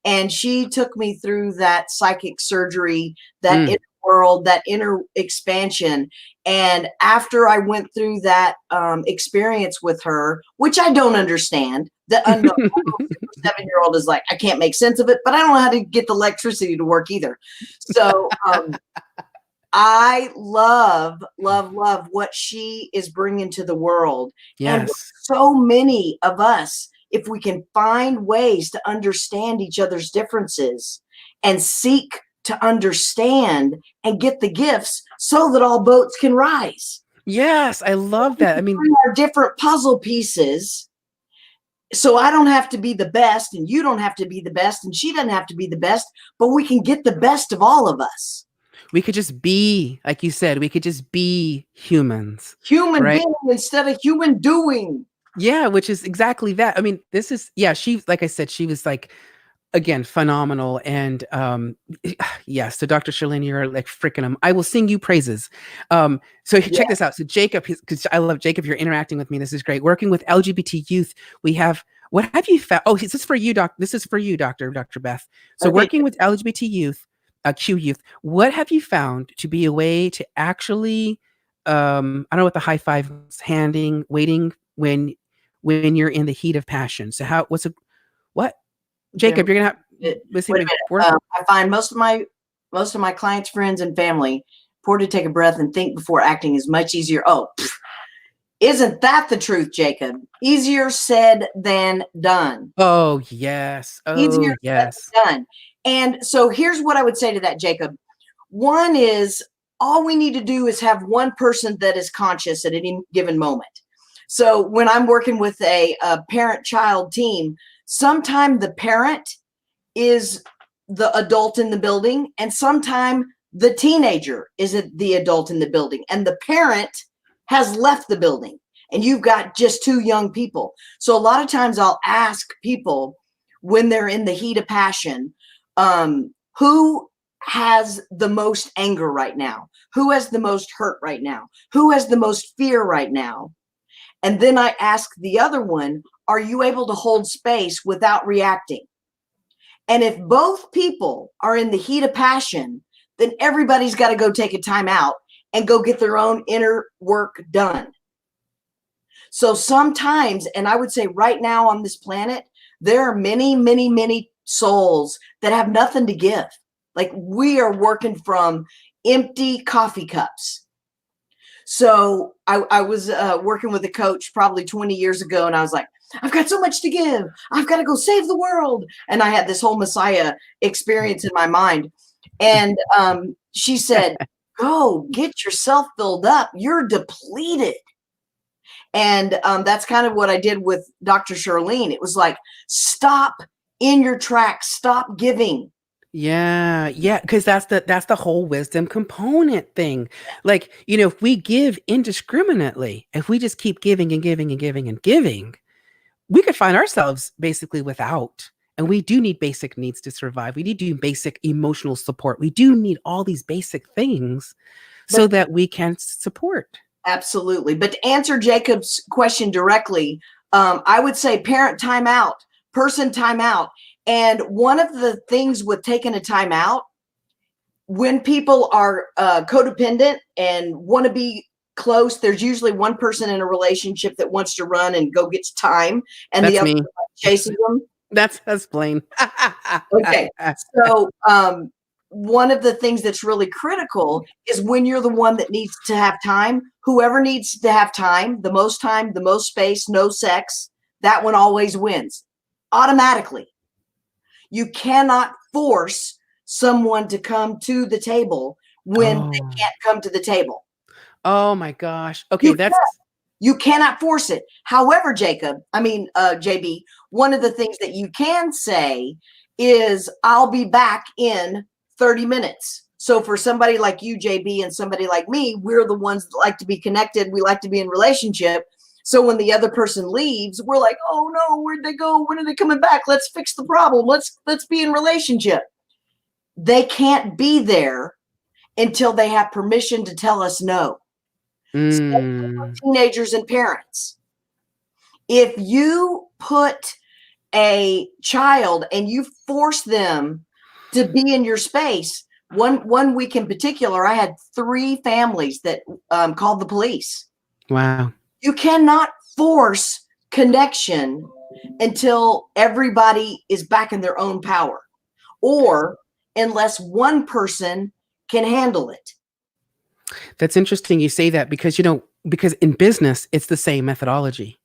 Speaker 2: And she took me through that psychic surgery, that inner world, that inner expansion. And after I went through that experience with her, which I don't understand, the unknown 7-year-old is like, I can't make sense of it, but I don't know how to get the electricity to work either. So I love what she is bringing to the world.
Speaker 1: Yes.
Speaker 2: And so many of us, if we can find ways to understand each other's differences and seek to understand and get the gifts so that all boats can rise.
Speaker 1: Yes, I love that. I mean,
Speaker 2: our different puzzle pieces. So I don't have to be the best and you don't have to be the best and she doesn't have to be the best, but we can get the best of all of us.
Speaker 1: We could just be, like you said, we could just be humans.
Speaker 2: Human being instead of human doing.
Speaker 1: Yeah, which is exactly that. I mean, she, like I said, she was like, again, phenomenal. And yes, so Dr. Charlene, you're like freaking I will sing you praises. So check this out. So Jacob, because I love Jacob, you're interacting with me. This is great. Working with LGBT youth, we have, what have you found? Oh, this is for you, This is for you, Dr. Beth. So working with LGBT youth, Q youth, what have you found to be a way to actually, I don't know what the high five handing, waiting when you're in the heat of passion. So what? Jacob, you're gonna have.
Speaker 2: I find most of my clients, friends, and family pour to take a breath and think before acting is much easier. Isn't that the truth, Jacob? Easier said than done.
Speaker 1: Oh yes.
Speaker 2: Easier said than done. And so here's what I would say to that, Jacob. One is all we need to do is have one person that is conscious at any given moment. So when I'm working with a parent-child team, sometimes the parent is the adult in the building, and sometimes the teenager is the adult in the building, and the parent has left the building, and you've got just two young people. So a lot of times I'll ask people when they're in the heat of passion, who has the most anger right now? Who has the most hurt right now? Who has the most fear right now? And then I ask the other one, are you able to hold space without reacting? And if both people are in the heat of passion, then everybody's got to go take a time out and go get their own inner work done. So sometimes, and I would say right now on this planet, there are many, many, many souls that have nothing to give. Like we are working from empty coffee cups. So I was working with a coach probably 20 years ago, and I was like, I've got so much to give. I've got to go save the world. And I had this whole Messiah experience in my mind. And she said, go get yourself filled up. You're depleted. And that's kind of what I did with Dr. Charlene. It was like, stop in your tracks. Stop giving.
Speaker 1: Yeah, because that's the whole wisdom component thing. Like, if we give indiscriminately, if we just keep giving and giving and giving and giving, we could find ourselves basically without. And we do need basic needs to survive. We need to do basic emotional support. We do need all these basic things so that we can support.
Speaker 2: Absolutely. But to answer Jacob's question directly, I would say parent timeout, person timeout. And one of the things with taking a time out, when people are codependent and want to be close, there's usually one person in a relationship that wants to run and go get time, and
Speaker 1: That's
Speaker 2: the other
Speaker 1: me.
Speaker 2: chasing them.
Speaker 1: That's plain.
Speaker 2: Okay. So one of the things that's really critical is when you're the one that needs to have time, whoever needs to have time, the most space, no sex, that one always wins automatically. You cannot force someone to come to the table when they can't come to the table.
Speaker 1: Oh my gosh. Okay,
Speaker 2: You cannot force it. However, JB, one of the things that you can say is, I'll be back in 30 minutes. So for somebody like you, JB, and somebody like me, we're the ones that like to be connected. We like to be in relationship. So when the other person leaves, we're like, oh no, where'd they go? When are they coming back? Let's fix the problem. Let's be in relationship. They can't be there until they have permission to tell us no. Teenagers and parents. If you put a child and you force them to be in your space, one week in particular, I had 3 families that called the police.
Speaker 1: Wow.
Speaker 2: You cannot force connection until everybody is back in their own power, or unless one person can handle it.
Speaker 1: That's interesting you say that, because because in business it's the same methodology.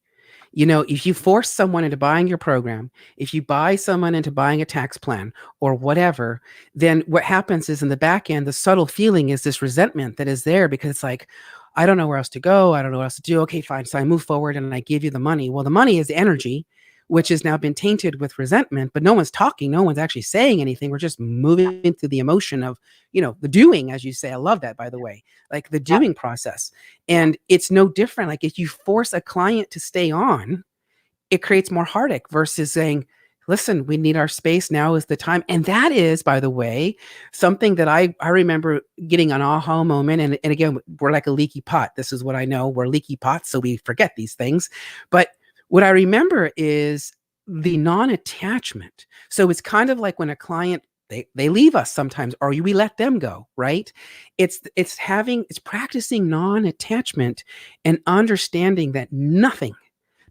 Speaker 1: If you force someone into buying your program, if you buy someone into buying a tax plan or whatever, then what happens is, in the back end, the subtle feeling is this resentment that is there, because it's like, I don't know where else to go. I don't know what else to do. Okay, fine. So I move forward and I give you the money. Well, the money is energy, which has now been tainted with resentment, but no one's talking. No one's actually saying anything. We're just moving through the emotion of, the doing, as you say. I love that, by the way, like the doing process. And it's no different. Like, if you force a client to stay on, it creates more heartache versus saying, listen, we need our space. Now is the time. And that is, by the way, something that I remember getting an aha moment. And again, we're like a leaky pot. This is what I know. We're leaky pots, so we forget these things. But what I remember is the non-attachment. So it's kind of like when a client, they leave us sometimes, or we let them go, right? It's practicing non-attachment and understanding that nothing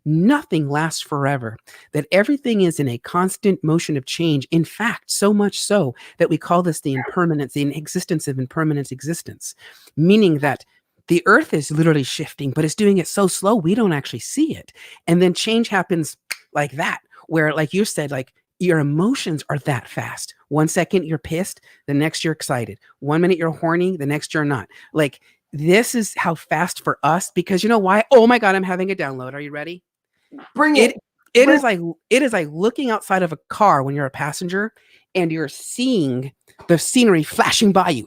Speaker 1: lasts forever, that everything is in a constant motion of change. In fact, so much so that we call this the impermanence, the existence of impermanent existence, meaning that the earth is literally shifting, but it's doing it so slow we don't actually see it. And then change happens like that, where, like you said, like, your emotions are that fast. 1 second you're pissed, the next you're excited. 1 minute you're horny, the next you're not. Like, this is how fast for us, because you know why? Oh my God, I'm having a download. Are you ready?
Speaker 2: Bring it.
Speaker 1: It is like looking outside of a car when you're a passenger and you're seeing the scenery flashing by you,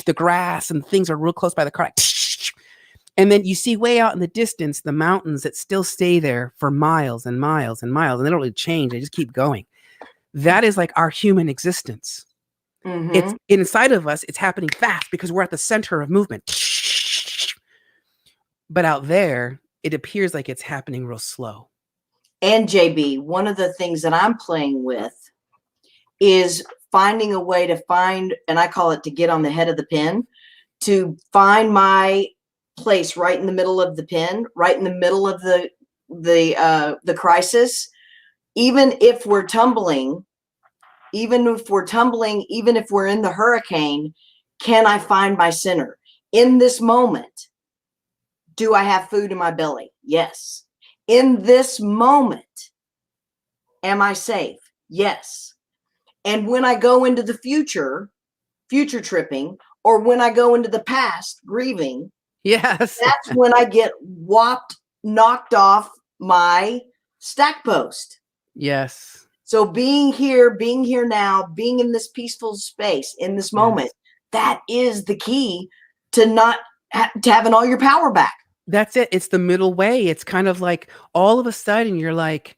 Speaker 1: the grass and things are real close by the car. And then you see way out in the distance, the mountains that still stay there for miles and miles and miles, and they don't really change. They just keep going. That is like our human existence. Mm-hmm. It's inside of us. It's happening fast because we're at the center of movement. But out there, it appears like it's happening real slow.
Speaker 2: And JB, one of the things that I'm playing with is finding a way to find, and I call it to get on the head of the pin, to find my place right in the middle of the pin, right in the middle of the crisis. Even if we're tumbling, even if we're in the hurricane, can I find my center in this moment? Do I have food in my belly? Yes. In this moment, am I safe? Yes. And when I go into the future tripping, or when I go into the past grieving,
Speaker 1: yes,
Speaker 2: that's when I get knocked off my stack post.
Speaker 1: Yes.
Speaker 2: So being here now, being in this peaceful space, in this moment, that is the key to not to having all your power back.
Speaker 1: That's it. It's the middle way. It's kind of like all of a sudden you're like,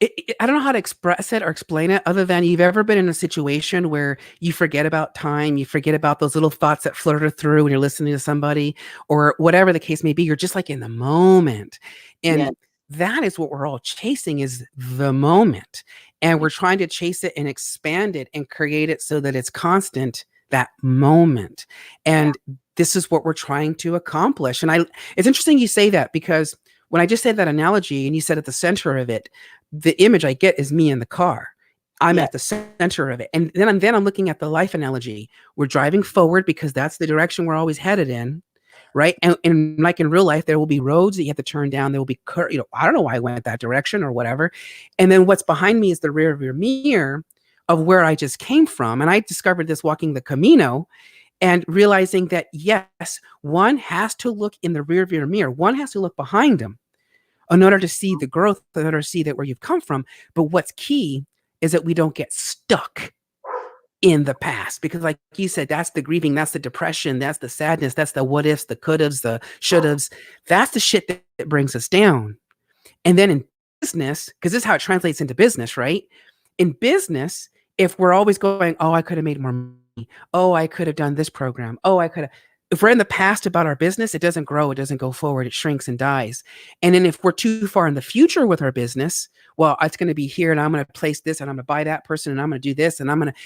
Speaker 1: I don't know how to express it or explain it, other than you've ever been in a situation where you forget about time, you forget about those little thoughts that flutter through when you're listening to somebody, or whatever the case may be. You're just like in the moment. And that is what we're all chasing, is the moment. And we're trying to chase it and expand it and create it so that it's constant. that moment. And this is what we're trying to accomplish. And it's interesting you say that, because when I just said that analogy and you said at the center of it, the image I get is me in the car. I'm at the center of it. And then I'm looking at the life analogy. We're driving forward because that's the direction we're always headed in. Right. And like in real life, there will be roads that you have to turn down. There will be, I don't know why I went that direction or whatever. And then what's behind me is the rear view mirror of where I just came from. And I discovered this walking the Camino and realizing that, yes, one has to look in the rear view mirror. One has to look behind them in order to see the growth, in order to see that where you've come from. But what's key is that we don't get stuck in the past, because like you said, that's the grieving, that's the depression, that's the sadness, that's the what ifs, the could haves, the should haves. That's the shit that brings us down. And then in business, because this is how it translates into business, right? In business, if we're always going, oh, I could have made more money, oh, I could have done this program, oh, I could have, if we're in the past about our business, it doesn't grow, it doesn't go forward, it shrinks and dies. And then if we're too far in the future with our business, well, it's going to be here and I'm going to place this and I'm going to buy that person and I'm going to do this and I'm going to,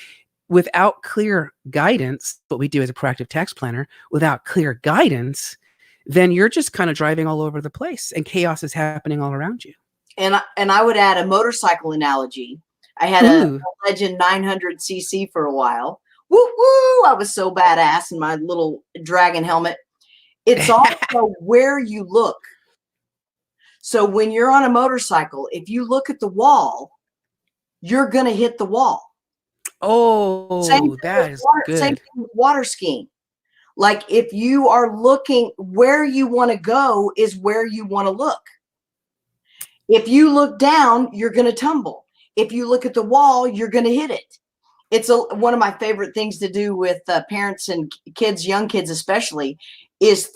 Speaker 1: without clear guidance, what we do as a proactive tax planner, without clear guidance, then you're just kind of driving all over the place and chaos is happening all around you.
Speaker 2: And I would add a motorcycle analogy. I had a Legend 900cc for a while. Woo woo! I was so badass in my little dragon helmet. It's also where you look. So when you're on a motorcycle, if you look at the wall, you're going to hit the wall.
Speaker 1: Oh, that is good.
Speaker 2: Same thing with water skiing. Like if you are looking, where you want to go is where you want to look. If you look down, you're going to tumble. If you look at the wall, you're going to hit it. It's one of my favorite things to do with parents and kids, young kids especially, is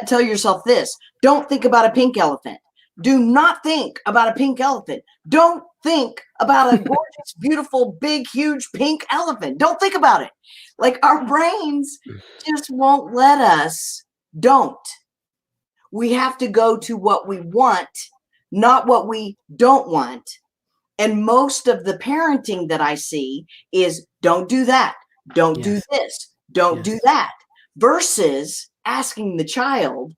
Speaker 2: tell yourself this. Don't think about a pink elephant. Do not think about a pink elephant. Don't think about a gorgeous, beautiful, big, huge pink elephant. Don't think about it. Like our brains just won't let us. Don't. We have to go to what we want, not what we don't want. And most of the parenting that I see is don't do that. Don't do this. Don't do that. Versus asking the child,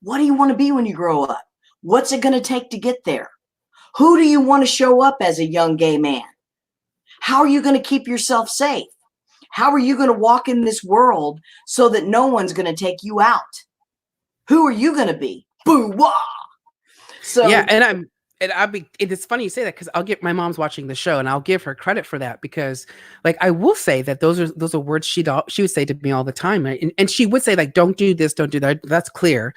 Speaker 2: what do you want to be when you grow up? What's it going to take to get there? Who do you want to show up as a young gay man? How are you going to keep yourself safe? How are you going to walk in this world so that no one's going to take you out? Who are you going to be? Boo wah. So
Speaker 1: yeah, it's funny you say that, because I'll get, my mom's watching the show and I'll give her credit for that, because like I will say that those are words she would say to me all the time, and she would say like, don't do this, don't do that. That's clear.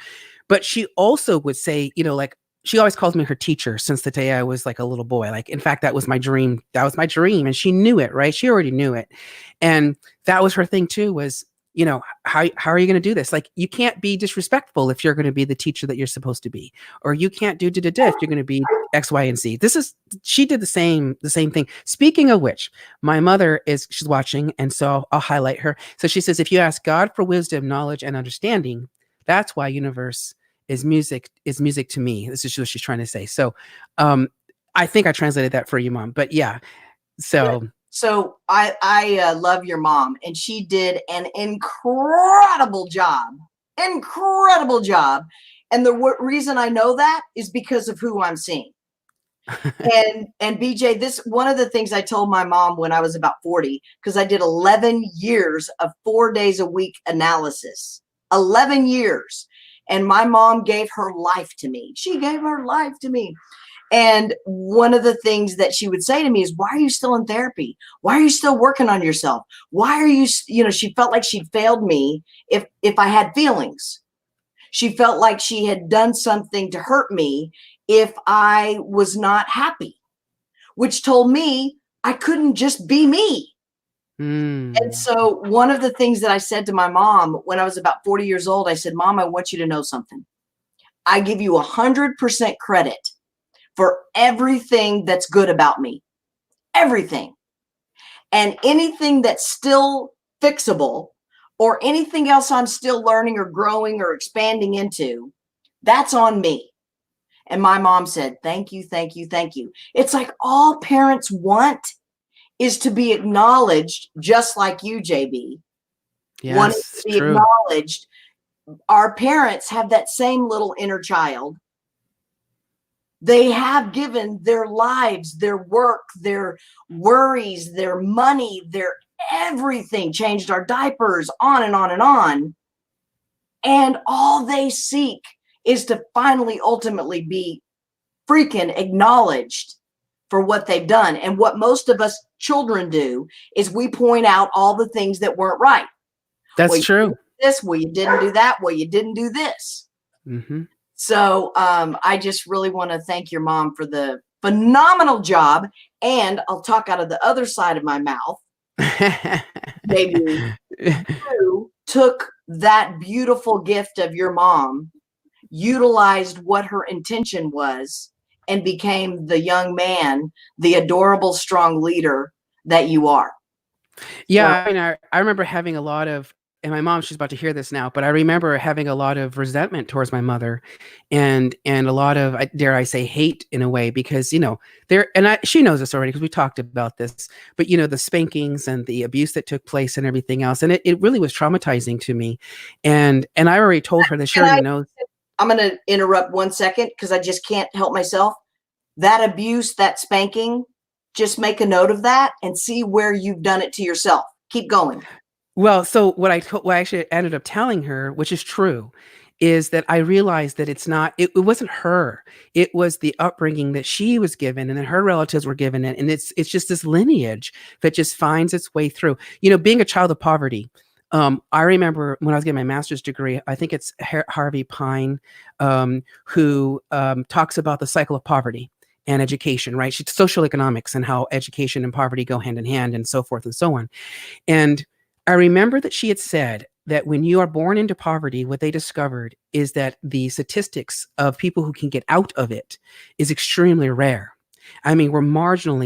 Speaker 1: But she also would say, like, she always calls me her teacher since the day I was like a little boy. Like, in fact, that was my dream. And she knew it, right? She already knew it. And that was her thing too, was, how are you going to do this? Like, you can't be disrespectful if you're going to be the teacher that you're supposed to be, or you can't do if you're going to be X, Y, and Z. She did the same thing. Speaking of which, my mother she's watching. And so I'll highlight her. So she says, if you ask God for wisdom, knowledge, and understanding, that's why universe is music to me. This is what she's trying to say. So I think I translated that for you, Mom. But yeah.
Speaker 2: So I love your mom, and she did an incredible job. Incredible job. And the reason I know that is because of who I'm seeing. and BJ, this one of the things I told my mom when I was about 40, because I did 11 years of 4 days a week analysis. 11 years. And my mom gave her life to me. She gave her life to me. And one of the things that she would say to me is, why are you still in therapy? Why are you still working on yourself? Why are you, she felt like she'd failed me if I had feelings. She felt like she had done something to hurt me if I was not happy, which told me I couldn't just be me. And so one of the things that I said to my mom when I was about 40 years old, I said, Mom, I want you to know something. I give you 100% credit for everything that's good about me. Everything. And anything that's still fixable, or anything else I'm still learning or growing or expanding into, that's on me. And my mom said, thank you, thank you, thank you. It's like all parents want is to be acknowledged, just like you, JB.
Speaker 1: Yes,
Speaker 2: wanting to be
Speaker 1: true.
Speaker 2: acknowledged. Our parents have that same little inner child. They have given their lives, their work, their worries, their money, their everything, changed our diapers, on and on and on. And all they seek is to finally, ultimately be freaking acknowledged for what they've done. And what most of us children do is we point out all the things that weren't right.
Speaker 1: That's
Speaker 2: well,
Speaker 1: true.
Speaker 2: This, well, you didn't do that. Well, you didn't do this.
Speaker 1: Mm-hmm.
Speaker 2: So I just really want to thank your mom for the phenomenal job. And I'll talk out of the other side of my mouth. Maybe you took that beautiful gift of your mom, utilized what her intention was, and became the young man, the adorable, strong leader that you are.
Speaker 1: Yeah, I mean, I remember having a lot of, and my mom, she's about to hear this now, but I remember having a lot of resentment towards my mother, and a lot of, dare I say, hate in a way, because, you know, she knows this already because we talked about this, but, you know, the spankings and the abuse that took place and everything else, and it really was traumatizing to me, and I already told her that she already knows.
Speaker 2: I'm going to interrupt 1 second because I just can't help myself. That abuse, that spanking, just make a note of that and see where you've done it to yourself. Keep going.
Speaker 1: Well, so what I actually ended up telling her, which is true, is that I realized that it wasn't her. It was the upbringing that she was given and then her relatives were given it. And it's just this lineage that just finds its way through. You know, being a child of poverty, I remember when I was getting my master's degree, I think it's Harvey Pine, who talks about the cycle of poverty and education, right? She's social economics and how education and poverty go hand in hand and so forth and so on. And I remember that she had said that when you are born into poverty, what they discovered is that the statistics of people who can get out of it is extremely rare. I mean, we're marginal.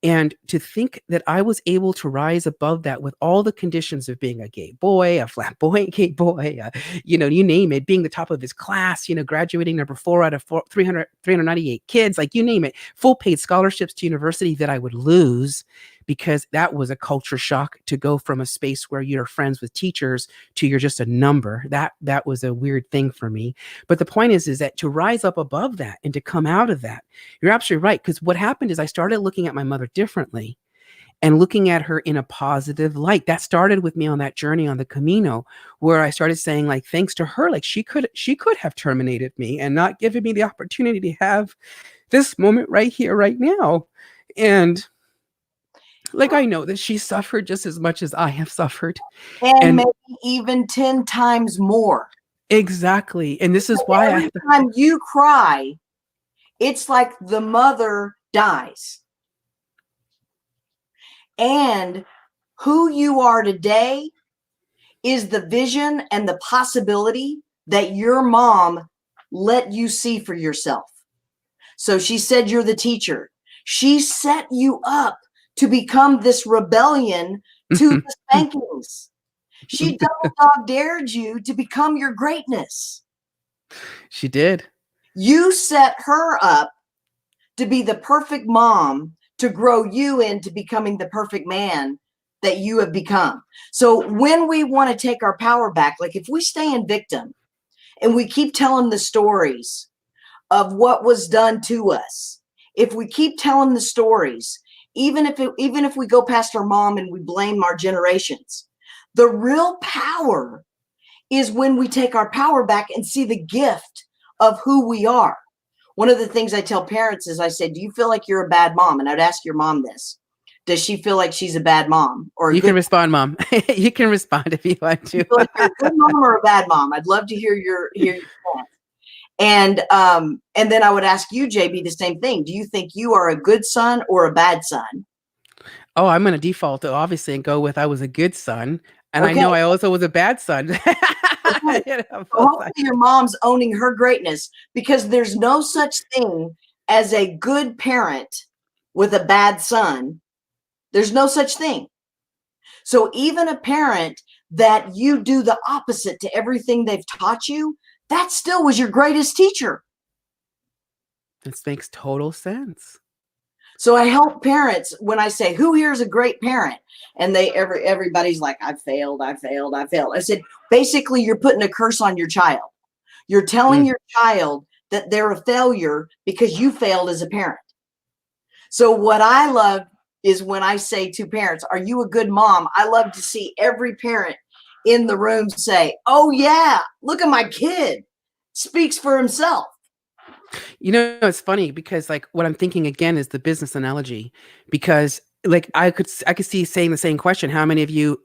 Speaker 1: And to think that I was able to rise above that with all the conditions of being a gay boy, a flamboyant gay boy, you know, you name it, being the top of his class, you know, graduating number 4 out of 398 kids, like you name it, full paid scholarships to university that I would lose because that was a culture shock to go from a space where you're friends with teachers to you're just a number. That was a weird thing for me. But the point is that to rise up above that and to come out of that, you're absolutely right. Because what happened is I started looking at my mother differently and looking at her in a positive light. That started with me on that journey on the Camino, where I started saying, like, thanks to her, like she could have terminated me and not given me the opportunity to have this moment right here, right now. And like, I know that she suffered just as much as I have suffered.
Speaker 2: And maybe even 10 times more.
Speaker 1: Exactly. And this is why
Speaker 2: every time you cry, it's like the mother dies. And who you are today is the vision and the possibility that your mom let you see for yourself. So she said you're the teacher. She set you up to become this rebellion to the spankings. She double dog dared you to become your greatness.
Speaker 1: She did.
Speaker 2: You set her up to be the perfect mom, to grow you into becoming the perfect man that you have become. So when we want to take our power back, like if we stay in victim and we keep telling the stories of what was done to us, if we keep telling the stories, even if we go past our mom and we blame our generations, the real power is when we take our power back and see the gift of who we are. One of the things I tell parents is I say, do you feel like you're a bad mom? And I'd ask your mom this. Does she feel like she's a bad mom? Or
Speaker 1: you can respond, Mom. You can respond if you want to.
Speaker 2: You feel like you're a good mom or a bad mom? I'd love to hear your thoughts. And then I would ask you, JB, the same thing. Do you think you are a good son or a bad son?
Speaker 1: Oh, I'm going to default to obviously and go with I was a good son. And okay. I know I also was a bad son.
Speaker 2: Okay. You know, hopefully your mom's owning her greatness, because there's no such thing as a good parent with a bad son. There's no such thing. So even a parent that you do the opposite to everything they've taught you, that still was your greatest teacher.
Speaker 1: This makes total sense.
Speaker 2: So I help parents when I say, who here is a great parent? And everybody's like, I failed. I said, basically, you're putting a curse on your child. You're telling your child that they're a failure because you failed as a parent. So what I love is when I say to parents, are you a good mom? I love to see every parent in the room say, oh yeah, look at my kid. Speaks for himself.
Speaker 1: It's funny because like what I'm thinking again is the business analogy, because like I could see saying the same question. How many of you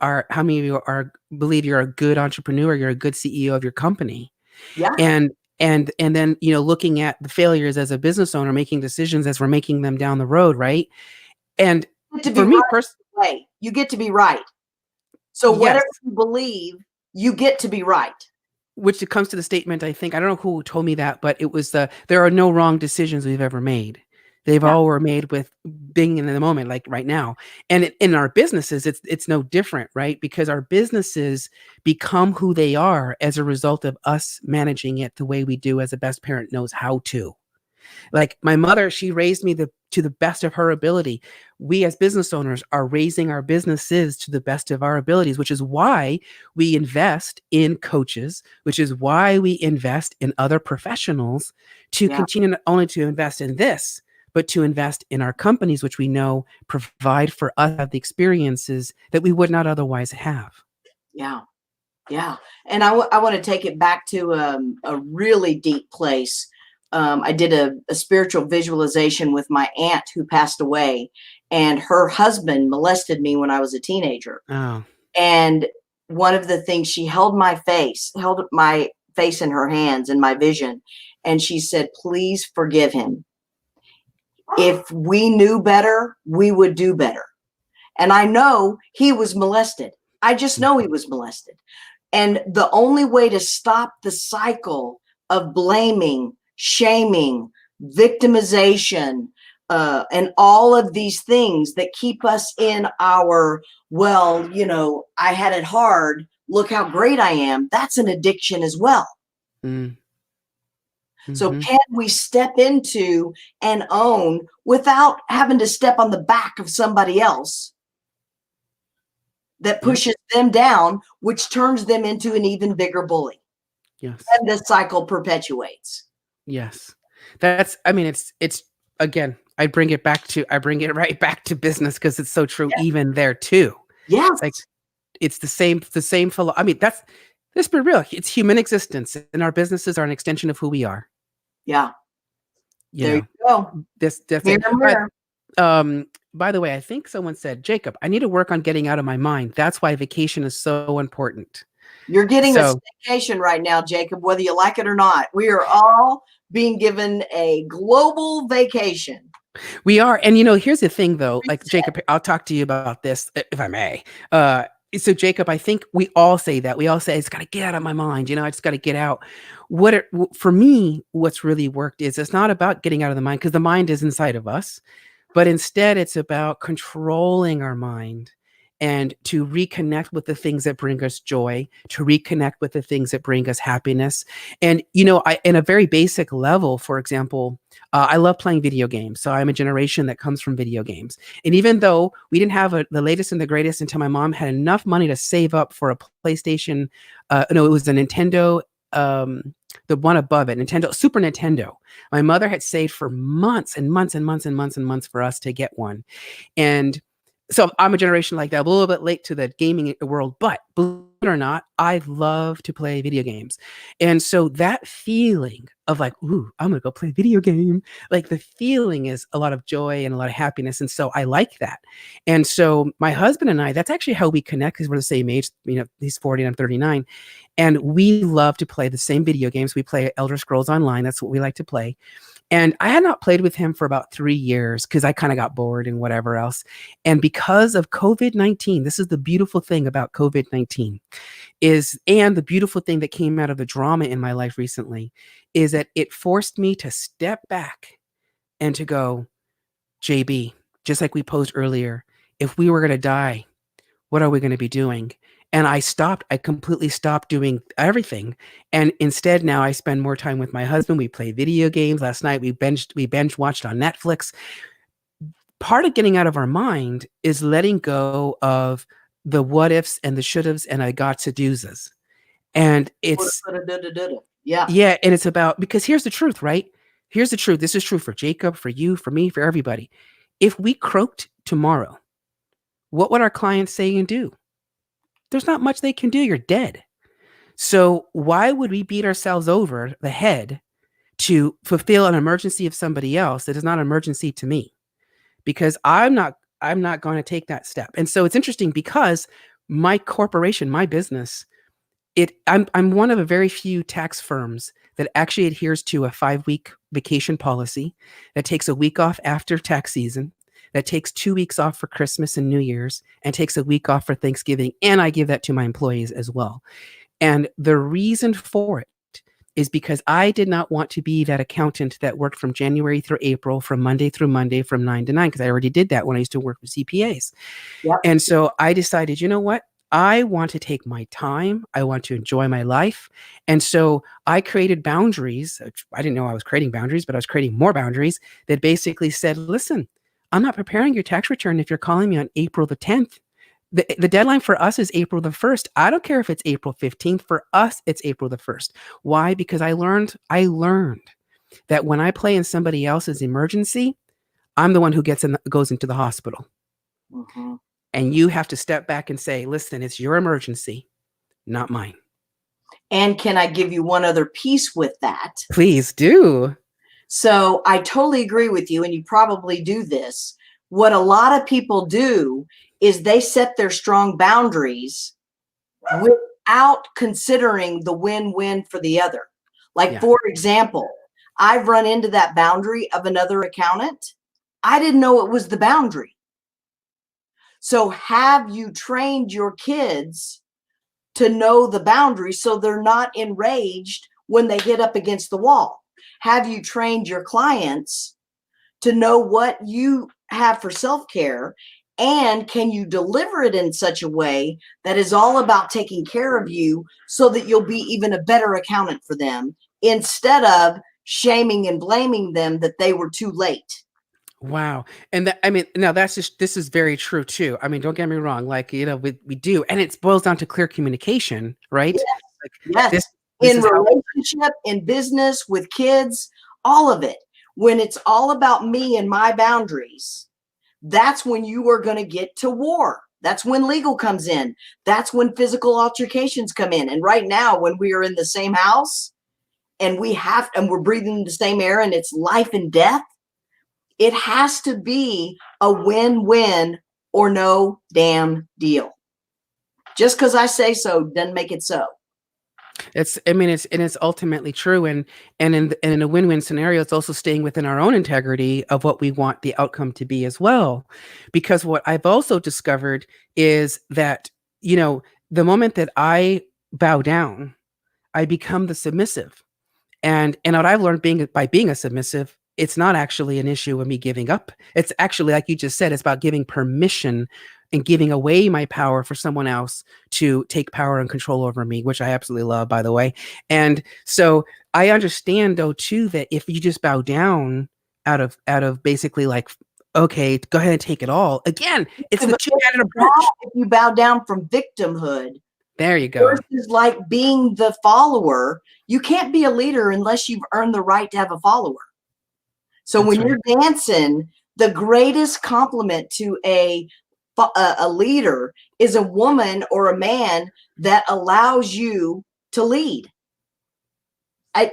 Speaker 1: believe you're a good entrepreneur, you're a good CEO of your company?
Speaker 2: Yeah.
Speaker 1: And then, looking at the failures as a business owner, making decisions as we're making them down the road, right? And for me personally,
Speaker 2: you get to be right. So
Speaker 1: yes,
Speaker 2: whatever you believe, you get to be right.
Speaker 1: which it comes to the statement, I think, I don't know who told me that, but it was there are no wrong decisions we've ever made. They've all were made with being in the moment, like right now. And in our businesses, it's no different, right? Because our businesses become who they are as a result of us managing it the way we do as a best parent knows how to. Like my mother, she raised me to the best of her ability. We as business owners are raising our businesses to the best of our abilities, which is why we invest in coaches, which is why we invest in other professionals to continue not only to invest in this, but to invest in our companies, which we know provide for us the experiences that we would not otherwise have.
Speaker 2: Yeah. Yeah. And I want to take it back to a really deep place. I did a spiritual visualization with my aunt who passed away, and her husband molested me when I was a teenager.
Speaker 1: Oh.
Speaker 2: And one of the things, she held my face in her hands in my vision. And she said, please forgive him. If we knew better, we would do better. And I know he was molested. I just know he was molested. And the only way to stop the cycle of blaming, shaming, victimization, and all of these things that keep us in our, well, I had it hard, look how great I am, that's an addiction as well. So can we step into and own without having to step on the back of somebody else that pushes them down, which turns them into an even bigger bully?
Speaker 1: Yes.
Speaker 2: And the cycle perpetuates.
Speaker 1: Yes. It's again, I bring it right back to business because it's so true even there too.
Speaker 2: Yes.
Speaker 1: Like it's the same I mean, let's be real. It's human existence and our businesses are an extension of who we are.
Speaker 2: Yeah. There you go.
Speaker 1: That's
Speaker 2: it.
Speaker 1: By the way, I think someone said, Jacob, I need to work on getting out of my mind. That's why vacation is so important.
Speaker 2: You're getting a vacation right now, Jacob, whether you like it or not. We are all being given a global vacation.
Speaker 1: We are. And, here's the thing, though. Like, Jacob, I'll talk to you about this, if I may. So, Jacob, I think we all say that. We all say, it's got to get out of my mind. I just got to get out. For me, what's really worked is it's not about getting out of the mind because the mind is inside of us. But instead, it's about controlling our mind and to reconnect with the things that bring us joy, to reconnect with the things that bring us happiness. And, in a very basic level, for example, I love playing video games. So I'm a generation that comes from video games. And even though we didn't have the latest and the greatest until my mom had enough money to save up for a PlayStation, it was a Nintendo, the one above it, Super Nintendo. My mother had saved for months and months and months and months and months for us to get one. And so I'm a generation like that, a little bit late to the gaming world, but believe it or not, I love to play video games. And so that feeling of like, ooh, I'm going to go play a video game. Like the feeling is a lot of joy and a lot of happiness. And so I like that. And so my husband and I, that's actually how we connect because we're the same age, he's 40 and I'm 39. And we love to play the same video games. We play Elder Scrolls Online. That's what we like to play. And I had not played with him for about 3 years because I kind of got bored and whatever else. And because of COVID-19, this is the beautiful thing about COVID-19 and the beautiful thing that came out of the drama in my life recently is that it forced me to step back and to go, JB, just like we posed earlier, if we were going to die, what are we going to be doing? And I completely stopped doing everything. And instead now I spend more time with my husband. We play video games. Last night we binge watched on Netflix. part of getting out of our mind is letting go of the what ifs and the should haves and I got to do's. And it's,
Speaker 2: yeah.
Speaker 1: yeah. And it's about, because here's the truth, right? Here's the truth. This is true for Jacob, for you, for me, for everybody. If we croaked tomorrow, what would our clients say and do? There's not much they can do. You're dead. So why would we beat ourselves over the head to fulfill an emergency of somebody else that is not an emergency to me? Because I'm not going to take that step. And so it's interesting because my corporation, my business, I'm one of a very few tax firms that actually adheres to a 5-week vacation policy, that takes a week off after tax season, that takes 2 weeks off for Christmas and New Year's, and takes a week off for Thanksgiving. And I give that to my employees as well. And the reason for it is because I did not want to be that accountant that worked from January through April, from Monday through Monday, from 9 to 9, because I already did that when I used to work with CPAs.
Speaker 2: Yep.
Speaker 1: And so I decided, you know what? I want to take my time. I want to enjoy my life. And so I created boundaries. I didn't know I was creating boundaries, but I was creating more boundaries that basically said, listen, I'm not preparing your tax return if you're calling me on April the 10th. The deadline for us is April the 1st. I don't care if it's April 15th. For us, it's April the 1st. Why? Because I learned that when I play in somebody else's emergency, I'm the one who goes into the hospital.
Speaker 2: Mm-hmm.
Speaker 1: And you have to step back and say, listen, it's your emergency, not mine.
Speaker 2: And can I give you one other piece with that?
Speaker 1: Please do.
Speaker 2: So I totally agree with you, and you probably do this. What a lot of people do is they set their strong boundaries without considering the win-win for the other. Like, for example, I've run into that boundary of another accountant. I didn't know it was the boundary. So have you trained your kids to know the boundary so they're not enraged when they hit up against the wall? Have you trained your clients to know what you have for self-care? And can you deliver it in such a way that is all about taking care of you so that you'll be even a better accountant for them, instead of shaming and blaming them that they were too late?
Speaker 1: Wow. And that, I mean, now this is very true too. I mean, don't get me wrong. Like, we do, and it boils down to clear communication, right?
Speaker 2: Yes.
Speaker 1: Like,
Speaker 2: Yes.
Speaker 1: This
Speaker 2: In relationship, in business, with kids, all of it. When it's all about me and my boundaries, that's when you are going to get to war. That's when legal comes in. That's when physical altercations come in. And right now, when we are in the same house and we're breathing the same air and it's life and death, it has to be a win-win or no damn deal. Just because I say so doesn't make it so.
Speaker 1: It's ultimately true. And in a win-win scenario, it's also staying within our own integrity of what we want the outcome to be as well. Because what I've also discovered is that, the moment that I bow down, I become the submissive. And what I've learned by being a submissive, it's not actually an issue of me giving up. It's actually, like you just said, it's about giving permission and giving away my power for someone else to take power and control over me, which I absolutely love, by the way. And so I understand, though, too, that if you just bow down out of basically like, okay, go ahead and take it all. Again, it's the two-handed approach.
Speaker 2: If you bow down from victimhood,
Speaker 1: there you go.
Speaker 2: Versus like being the follower, you can't be a leader unless you've earned the right to have a follower. So when you're dancing, the greatest compliment to a leader is a woman or a man that allows you to lead.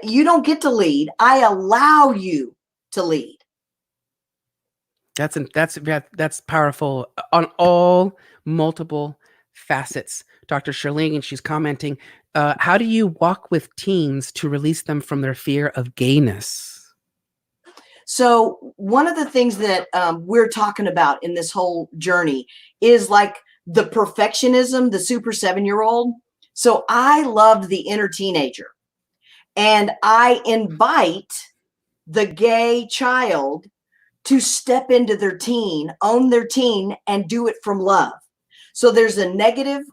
Speaker 2: You don't get to lead. I allow you to lead.
Speaker 1: That's powerful on all multiple facets. Dr. Shirlene, and she's commenting, how do you walk with teens to release them from their fear of gayness?
Speaker 2: So one of the things that we're talking about in this whole journey is like the perfectionism, the super 7-year-old. So I loved the inner teenager, and I invite the gay child to step into their teen, own their teen, and do it from love. So there's a negative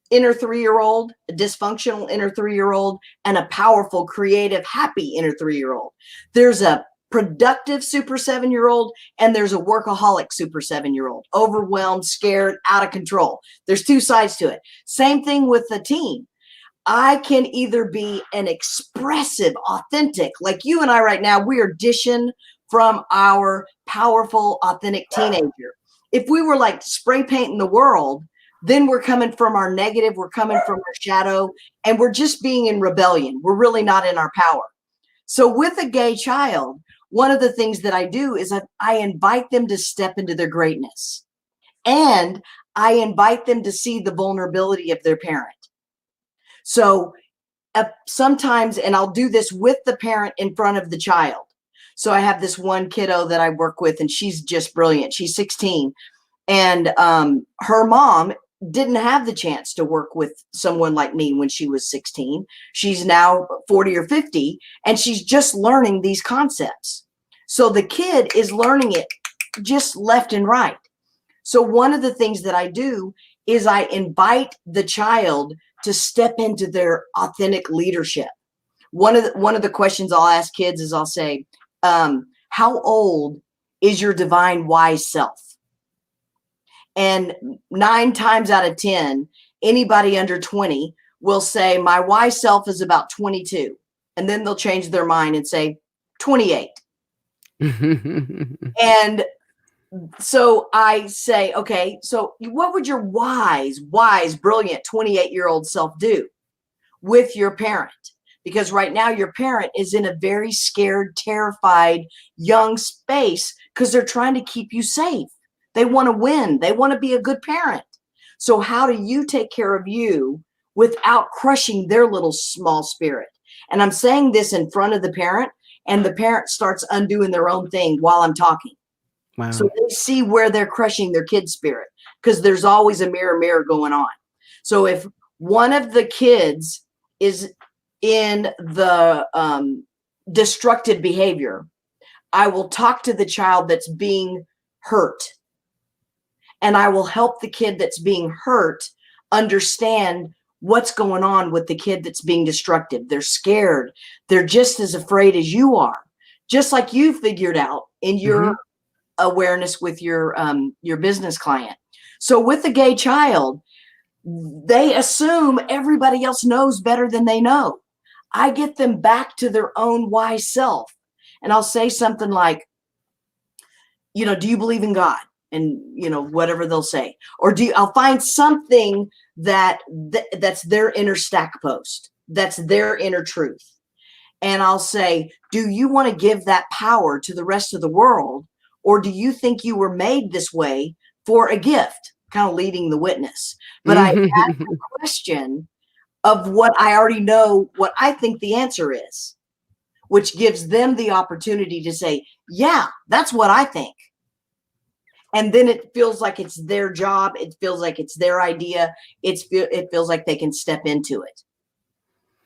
Speaker 2: inner 3-year-old, a dysfunctional inner 3-year-old, and a powerful, creative, happy inner 3-year-old. There's a productive super 7-year-old, and there's a workaholic super 7-year-old, overwhelmed, scared, out of control. There's two sides to it. Same thing with the teen. I can either be an expressive, authentic, like you and I right now, we are dishing from our powerful, authentic teenager. If we were like spray painting the world, then we're coming from our negative, we're coming from our shadow, and we're just being in rebellion. We're really not in our power. So with a gay child, one of the things that I do is I invite them to step into their greatness. And I invite them to see the vulnerability of their parent. So sometimes, and I'll do this with the parent in front of the child. So I have this one kiddo that I work with, and she's just brilliant. She's 16. And her mom didn't have the chance to work with someone like me when she was 16. She's now 40 or 50, and she's just learning these concepts. So the kid is learning it just left and right. So one of the things that I do is I invite the child to step into their authentic leadership. One of the questions I'll ask kids is I'll say, how old is your divine wise self? And 9 times out of 10, anybody under 20 will say, my wise self is about 22. And then they'll change their mind and say 28. And so I say, okay, so what would your wise, brilliant 28-year-old self do with your parent? Because right now your parent is in a very scared, terrified, young space because they're trying to keep you safe. They want to win. They want to be a good parent. So how do you take care of you without crushing their little small spirit? And I'm saying this in front of the parent, and the parent starts undoing their own thing while I'm talking. Wow. So they see where they're crushing their kid spirit, because there's always a mirror going on. So if one of the kids is in the destructive behavior, I will talk to the child that's being hurt. And I will help the kid that's being hurt understand what's going on with the kid that's being destructive. They're scared. They're just as afraid as you are, just like you figured out in your awareness with your business client. So with the gay child, they assume everybody else knows better than they know. I get them back to their own wise self. And I'll say something like, do you believe in God? And, whatever they'll say. Or I'll find something that's their inner stack post. That's their inner truth. And I'll say, do you want to give that power to the rest of the world? Or do you think you were made this way for a gift? Kind of leading the witness. But I ask the question of what I already know, what I think the answer is, which gives them the opportunity to say, yeah, that's what I think. And then it feels like it's their job. It feels like it's their idea. It feels like they can step into it.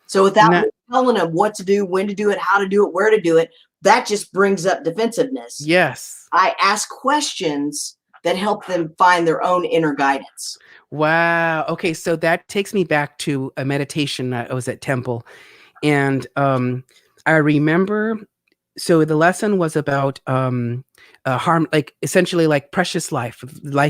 Speaker 2: So without telling them what to do, when to do it, how to do it, where to do it, that just brings up defensiveness.
Speaker 1: Yes.
Speaker 2: I ask questions that help them find their own inner guidance.
Speaker 1: Wow. Okay. So that takes me back to a meditation. I was at Temple, and I remember, so the lesson was about harm, like essentially like precious life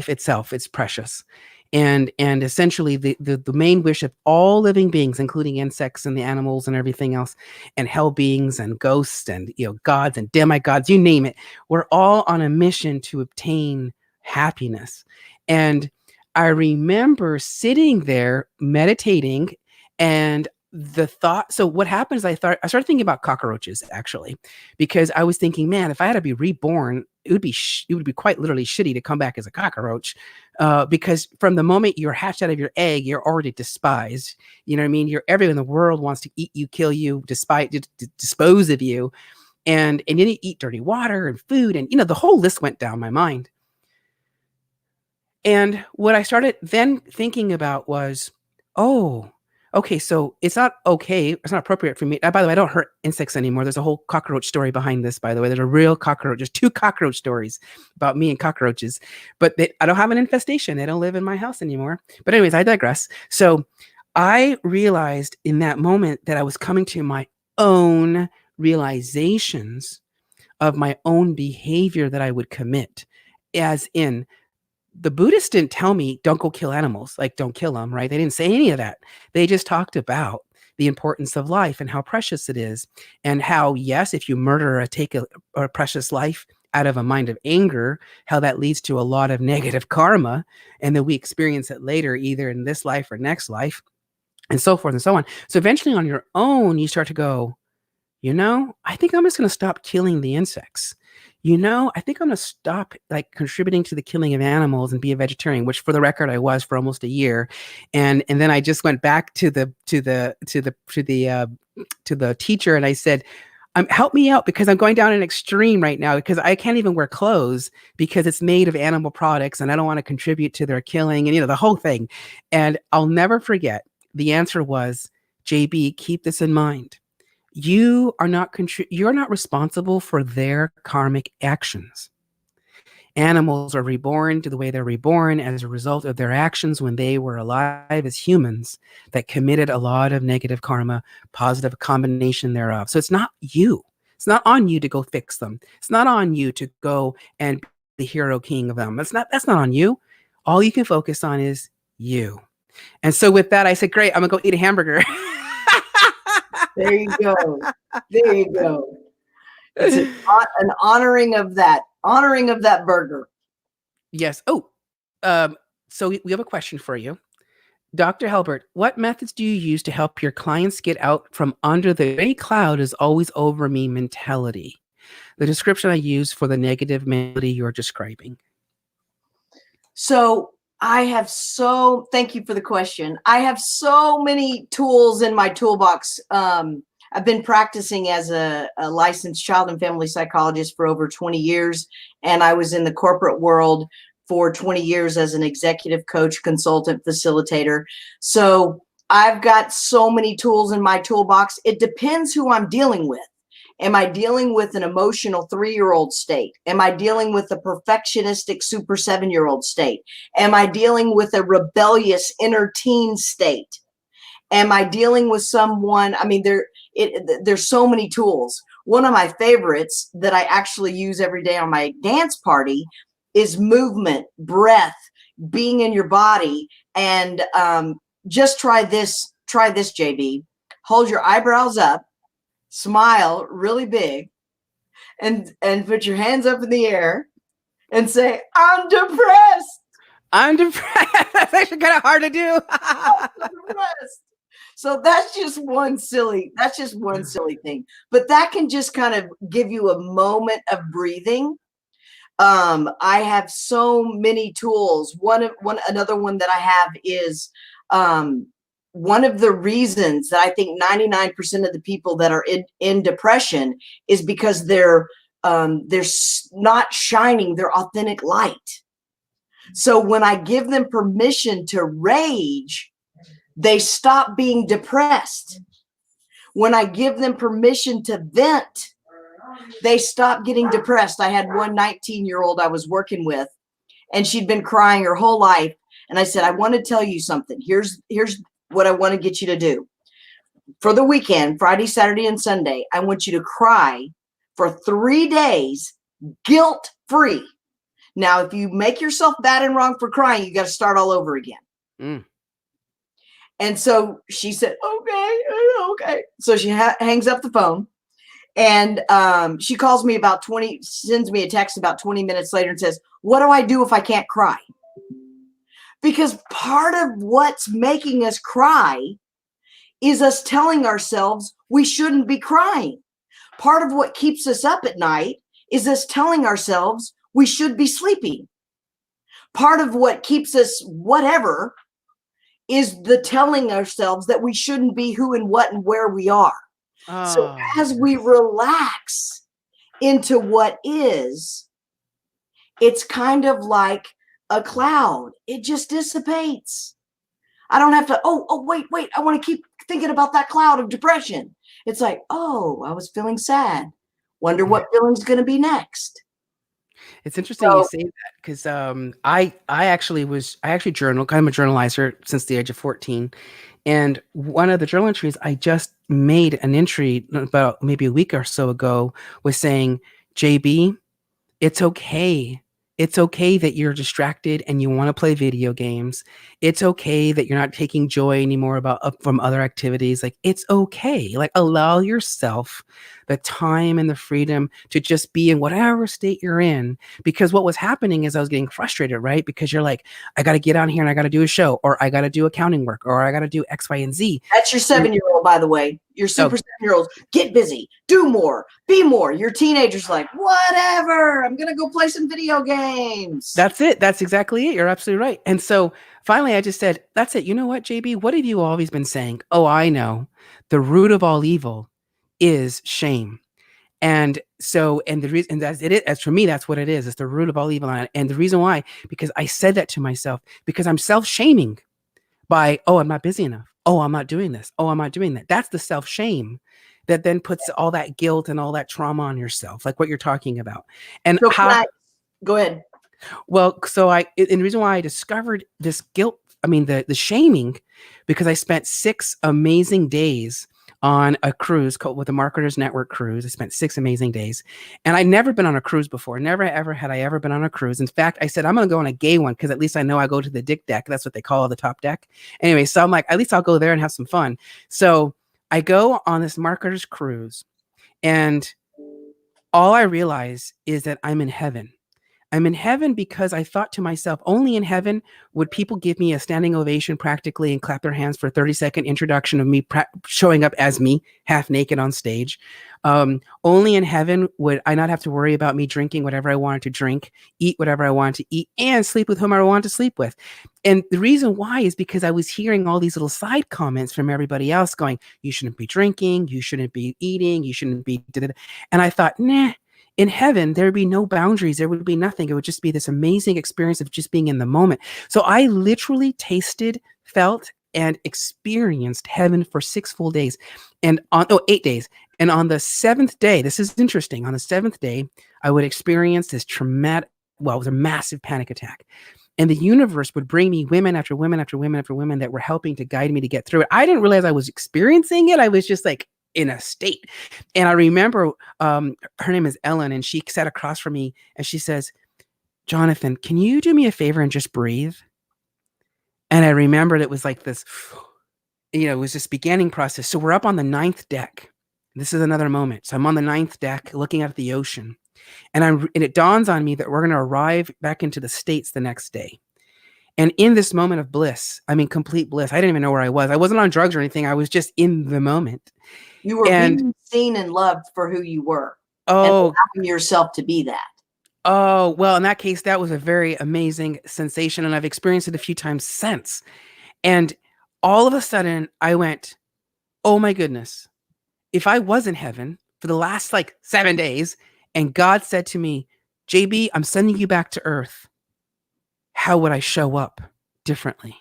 Speaker 1: itself. It's precious. And essentially the main wish of all living beings, including insects and the animals and everything else, and hell beings and ghosts and gods and demigods, you name it, we're all on a mission to obtain happiness. And I remember sitting there meditating, and the thought, so what happened is I started thinking about cockroaches, actually, because I was thinking, man, if I had to be reborn, it would be quite literally shitty to come back as a cockroach, because from the moment you're hatched out of your egg, you're already despised. You know what I mean? Everyone in the world wants to eat you, kill you, dispose of you, and then you eat dirty water and food, and the whole list went down my mind. And what I started then thinking about was, oh, okay, so it's not appropriate for me. By the way, I don't hurt insects anymore. There's a whole cockroach story behind this, by the way. There's a real cockroach. There's 2 cockroach stories about me and cockroaches. But I don't have an infestation. They don't live in my house anymore. But anyways, I digress. So I realized in that moment that I was coming to my own realizations of my own behavior that I would commit. As in, the Buddhists didn't tell me don't go kill animals, like don't kill them, right? They didn't say any of that. They just talked about the importance of life and how precious it is, and how, yes, if you murder or take a precious life out of a mind of anger, how that leads to a lot of negative karma, and that we experience it later, either in this life or next life, and so forth and so on. So eventually on your own, you start to go, I think I'm just going to stop killing the insects. I think I'm going to stop like contributing to the killing of animals and be a vegetarian, which for the record, I was for almost a year. And then I just went back to the teacher and I said, help me out because I'm going down an extreme right now because I can't even wear clothes because it's made of animal products and I don't want to contribute to their killing and, the whole thing. And I'll never forget, the answer was, JB, keep this in mind. You're not responsible for their karmic actions. Animals are reborn to the way they're reborn as a result of their actions when they were alive as humans that committed a lot of negative karma, positive combination thereof. So it's not you. It's not on you to go fix them. It's not on you to go and be the hero king of them. That's not on you. All you can focus on is you. And so with that, I said, great, I'm gonna go eat a hamburger.
Speaker 2: There you go. There you go. It's an honoring of that burger.
Speaker 1: Yes. Oh, so we have a question for you. Dr. Helbert, what methods do you use to help your clients get out from under the gray cloud is always over me mentality? The description I use for the negative mentality you're describing.
Speaker 2: So thank you for the question. I have so many tools in my toolbox. I've been practicing as a licensed child and family psychologist for over 20 years. And I was in the corporate world for 20 years as an executive coach, consultant, facilitator. So I've got so many tools in my toolbox. It depends who I'm dealing with. Am I dealing with an emotional 3-year-old state? Am I dealing with a perfectionistic super 7-year-old state? Am I dealing with a rebellious inner teen state? Am I dealing with someone? I mean, there's so many tools. One of my favorites that I actually use every day on my dance party is movement, breath, being in your body. And just try this, JB. Hold your eyebrows up. Smile really big and put your hands up in the air and say, I'm depressed.
Speaker 1: I'm depressed. That's actually kind of hard to do.
Speaker 2: I'm depressed. So that's just one silly thing. But that can just kind of give you a moment of breathing. I have so many tools. Another one that I have is one of the reasons that I think 99% of the people that are in depression is because they're not shining their authentic light. So when I give them permission to rage, they stop being depressed. When I give them permission to vent, they stop getting depressed. I had one 19-year-old I was working with, and she'd been crying her whole life. And I said, I want to tell you something. Here's what I want to get you to do. For the weekend, Friday, Saturday, and Sunday, I want you to cry for 3 days, guilt-free. Now, if you make yourself bad and wrong for crying, you got to start all over again. Mm. And so she said, okay. So she hangs up the phone, and she calls me sends me a text about 20 minutes later and says, what do I do if I can't cry? Because part of what's making us cry is us telling ourselves we shouldn't be crying. Part of what keeps us up at night is us telling ourselves we should be sleeping. Part of what keeps us whatever is the telling ourselves that we shouldn't be who and what and where we are. Oh. So as we relax into what is, it's kind of like a cloud. It just dissipates. I don't have to, wait, I want to keep thinking about that cloud of depression. It's like, I was feeling sad. Wonder what feeling's going to be next.
Speaker 1: It's interesting you say that because I actually journal. I'm a journalizer since the age of 14. And one of the journal entries I just made an entry about maybe a week or so ago was saying, JB, it's okay. It's okay that you're distracted and you want to play video games. It's okay that you're not taking joy anymore from other activities. Like, it's okay. Like, allow yourself the time and the freedom to just be in whatever state you're in. Because what was happening is I was getting frustrated, right? Because you're like, I got to get on here and I got to do a show, or I got to do accounting work, or I got to do X, Y, and Z.
Speaker 2: That's your 7-year-old, by the way. Your super 7-year-olds. Get busy. Do more. Be more. Your teenager's like, whatever. I'm going to go play some video games.
Speaker 1: That's it. That's exactly it. You're absolutely right. And so finally I just said, that's it. You know what, JB? What have you always been saying? Oh, I know. The root of all evil is shame. And so, and the reason, and that's it, as for me, that's what it is. It's the root of all evil. And the reason why, because I said that to myself, because I'm self-shaming by, oh, I'm not busy enough. Oh, I'm not doing this. Oh, I'm not doing that. That's the self-shame that then puts all that guilt and all that trauma on yourself, like what you're talking about. And
Speaker 2: so go ahead.
Speaker 1: Well, so and the reason why I discovered this guilt, I mean, the shaming, because I spent 6 amazing days on a cruise with the Marketers Network cruise. I spent 6 amazing days, and I'd never been on a cruise before. Never, ever had I ever been on a cruise. In fact, I said, I'm going to go on a gay one because at least I know I go to the dick deck. That's what they call the top deck. Anyway, so I'm like, at least I'll go there and have some fun. So I go on this Marketers cruise, and all I realize is that I'm in heaven. I'm in heaven because I thought to myself, only in heaven would people give me a standing ovation practically and clap their hands for a 30-second introduction of me showing up as me, half naked on stage. Only in heaven would I not have to worry about me drinking whatever I wanted to drink, eat whatever I wanted to eat, and sleep with whom I wanted to sleep with. And the reason why is because I was hearing all these little side comments from everybody else going, you shouldn't be drinking, you shouldn't be eating, you shouldn't be... And I thought, nah. In heaven, there would be no boundaries. There would be nothing. It would just be this amazing experience of just being in the moment. So I literally tasted, felt, and experienced heaven for 6 full days. And 8 days. And on the 7th day, this is interesting. On the 7th day, I would experience this traumatic, well, it was a massive panic attack. And the universe would bring me women after women after women after women that were helping to guide me to get through it. I didn't realize I was experiencing it. I was just like, in a state. And I remember her name is Ellen, and she sat across from me and she says, Jonathan, can you do me a favor and just breathe? And I remembered it was like this, it was this beginning process. So we're up on the 9th deck. This is another moment. So I'm on the 9th deck looking at the ocean, and it dawns on me that we're going to arrive back into the States the next day. And in this moment of bliss, I mean, complete bliss, I didn't even know where I was. I wasn't on drugs or anything. I was just in the moment.
Speaker 2: You were being seen and loved for who you were.
Speaker 1: Oh,
Speaker 2: and allowing yourself to be that.
Speaker 1: Oh, well, in that case, that was a very amazing sensation, and I've experienced it a few times since. And all of a sudden, I went, oh my goodness, if I was in heaven for the last 7 days, and God said to me, JB, I'm sending you back to earth, how would I show up differently?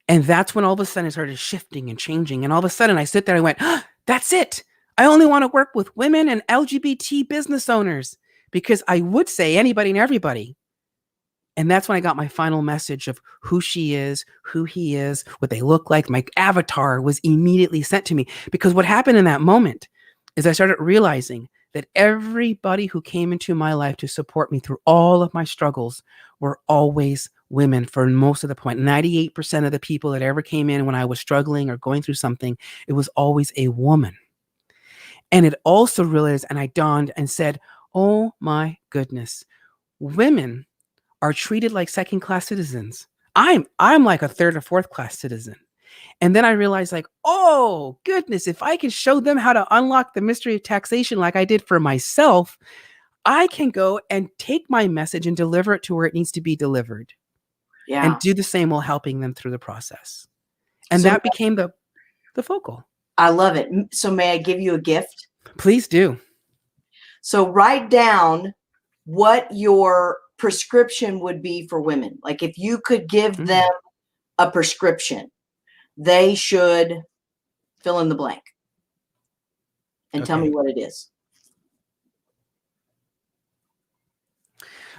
Speaker 1: And that's when all of a sudden it started shifting and changing. And all of a sudden I sit there and I went, that's it. I only want to work with women and LGBT business owners, because I would say anybody and everybody. And that's when I got my final message of who she is, who he is, what they look like. My avatar was immediately sent to me, because what happened in that moment is I started realizing that everybody who came into my life to support me through all of my struggles were always women for most of the point. 98% of the people that ever came in when I was struggling or going through something, it was always a woman. And it also realized, and I dawned and said, oh my goodness, women are treated like second-class citizens. I'm like a third or fourth class citizen. And then I realized, oh goodness, if I can show them how to unlock the mystery of taxation like I did for myself, I can go and take my message and deliver it to where it needs to be delivered. Yeah. And do the same while helping them through the process. And so that became the focal.
Speaker 2: I love it. So may I give you a gift?
Speaker 1: Please do.
Speaker 2: So write down what your prescription would be for women. Like if you could give them a prescription, they should fill in the blank. And tell me what it is.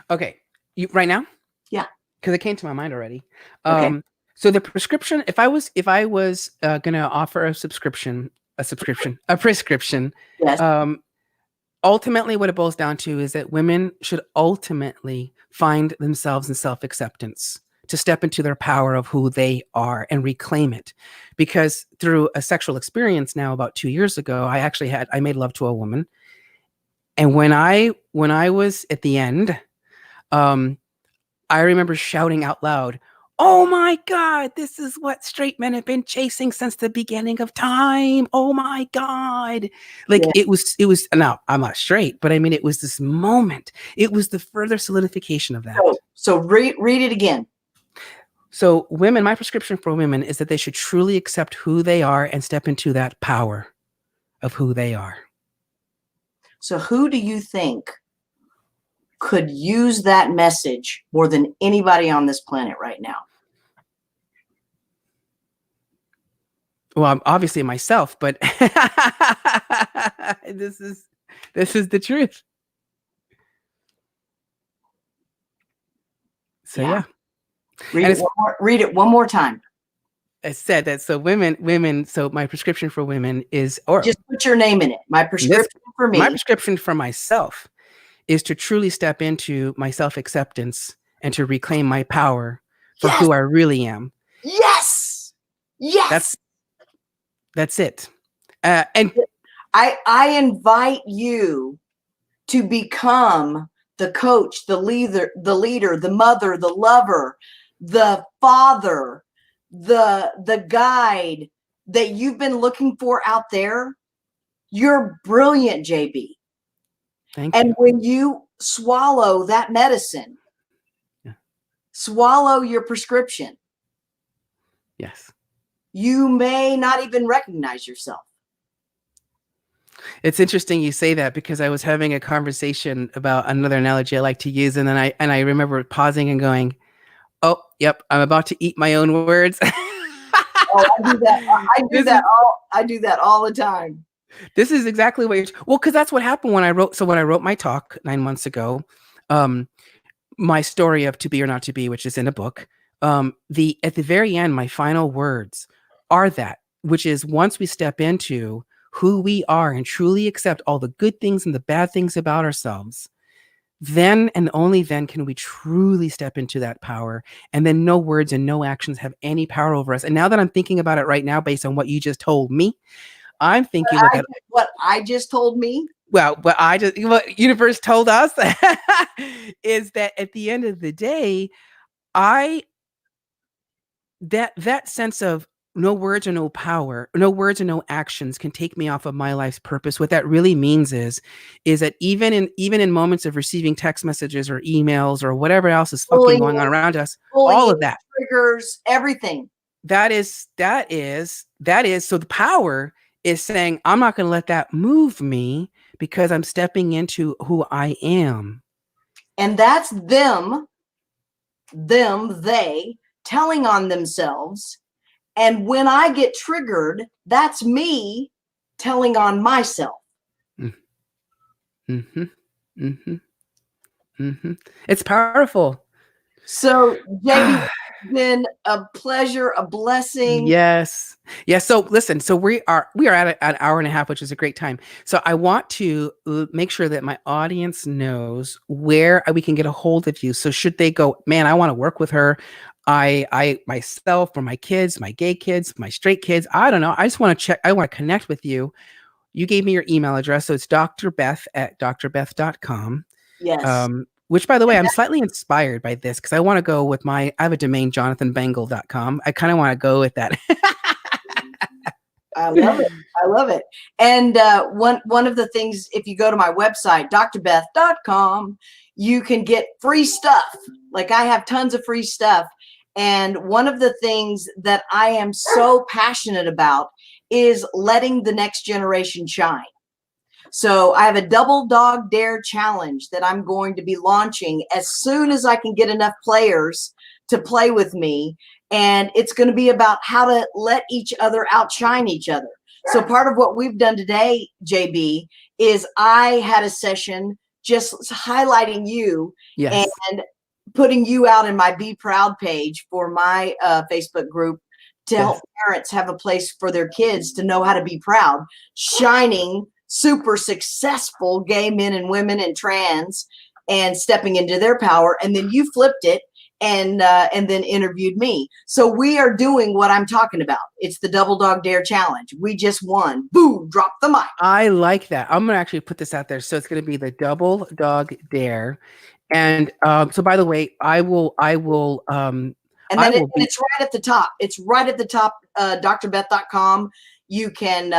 Speaker 1: Okay. Right now?
Speaker 2: Yeah.
Speaker 1: Because it came to my mind already. Okay. So the prescription, if I was going to offer a prescription, yes. ultimately what it boils down to is that women should ultimately find themselves in self-acceptance, to step into their power of who they are and reclaim it. Because through a sexual experience now about 2 years ago, I made love to a woman. And when I was at the end, I remember shouting out loud, "Oh my God, this is what straight men have been chasing since the beginning of time. Oh my God." Like
Speaker 2: Yeah.
Speaker 1: it was, now I'm not straight, but I mean, it was this moment. It was the further solidification of that.
Speaker 2: So read it again.
Speaker 1: So women, my prescription for women is that they should truly accept who they are and step into that power of who they are.
Speaker 2: So who do you think could use that message more than anybody on this planet right now?
Speaker 1: Well, I'm obviously myself, but this is the truth. So yeah.
Speaker 2: Read it one more time.
Speaker 1: I said that. So women. So my prescription for women is, or
Speaker 2: just put your name in it. My prescription for me.
Speaker 1: My prescription for myself is to truly step into my self-acceptance and to reclaim my power for who I really am.
Speaker 2: Yes. Yes.
Speaker 1: That's it. And
Speaker 2: I invite you to become the coach, the leader, the mother, the lover, the father, the guide that you've been looking for out there. You're brilliant, JB.
Speaker 1: Thank you.
Speaker 2: And when you swallow that medicine, swallow your prescription.
Speaker 1: Yes.
Speaker 2: You may not even recognize yourself.
Speaker 1: It's interesting you say that, because I was having a conversation about another analogy I like to use, and then I remember pausing and going, "Oh, yep, I'm about to eat my own words."
Speaker 2: Oh, I do that. I do that all the time.
Speaker 1: This is exactly what you're, well, because that's what happened when I wrote. So when I wrote my talk 9 months ago, my story of To Be or Not to Be, which is in a book, at the very end, my final words are that, which is, once we step into who we are and truly accept all the good things and the bad things about ourselves, then and only then can we truly step into that power. And then no words and no actions have any power over us. And now that I'm thinking about it right now, based on what you just told me, I'm thinking
Speaker 2: what I just told me.
Speaker 1: Well, what universe told us is that at the end of the day, that sense of no words or no power, no words or no actions can take me off of my life's purpose. What that really means is that even in moments of receiving text messages or emails or whatever else is fucking going on around us, all of that
Speaker 2: triggers everything.
Speaker 1: That is so the power is saying, I'm not going to let that move me, because I'm stepping into who I am.
Speaker 2: And that's they telling on themselves. And when I get triggered, that's me telling on myself.
Speaker 1: Mm-hmm. Mm-hmm. Mm-hmm. It's powerful.
Speaker 2: So, JB, it's been a pleasure, a blessing.
Speaker 1: Yes. Yes. So listen, so we are at an hour and a half, which is a great time. So I want to make sure that my audience knows where we can get a hold of you. So should they go, man, I want to work with her, I myself, or my kids, my gay kids, my straight kids, I don't know, I just want to check, I want to connect with you. You gave me your email address. So it's drbeth@drbeth.com.
Speaker 2: Yes.
Speaker 1: Which, by the way, I'm slightly inspired by this, because I want to go with I have a domain, jonathanbangle.com. I kind of want to go with that.
Speaker 2: I love it. I love it. And one of the things, if you go to my website, drbeth.com, you can get free stuff. Like, I have tons of free stuff. And one of the things that I am so passionate about is letting the next generation shine. So I have a double dog dare challenge that I'm going to be launching as soon as I can get enough players to play with me. And it's going to be about how to let each other outshine each other. So part of what we've done today, JB, is I had a session just highlighting you.
Speaker 1: Yes.
Speaker 2: And putting you out in my Be Proud page for my Facebook group to help parents have a place for their kids to know how to be proud, shining super successful gay men and women and trans and stepping into their power. And then you flipped it and then interviewed me. So we are doing what I'm talking about. It's the Double Dog Dare Challenge. We just won. Boom, drop the mic.
Speaker 1: I like that. I'm going to actually put this out there. So it's going to be the Double Dog Dare. And so by the way, I will
Speaker 2: and it's right at the top. It's right at the top, drbeth.com. You can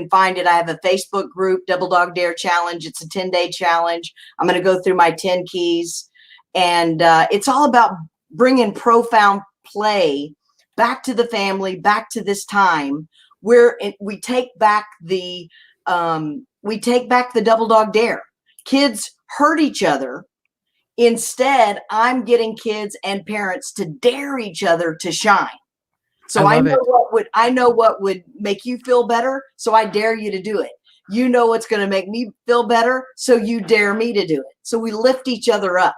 Speaker 2: find it. I have a Facebook group, Double Dog Dare Challenge. It's a 10-day challenge. I'm going to go through my 10 keys. And it's all about bringing profound play back to the family, back to this time where we take back the Double Dog Dare. Kids hurt each other. Instead, I'm getting kids and parents to dare each other to shine. So I know what would make you feel better. So I dare you to do it. You know what's going to make me feel better. So you dare me to do it. So we lift each other up.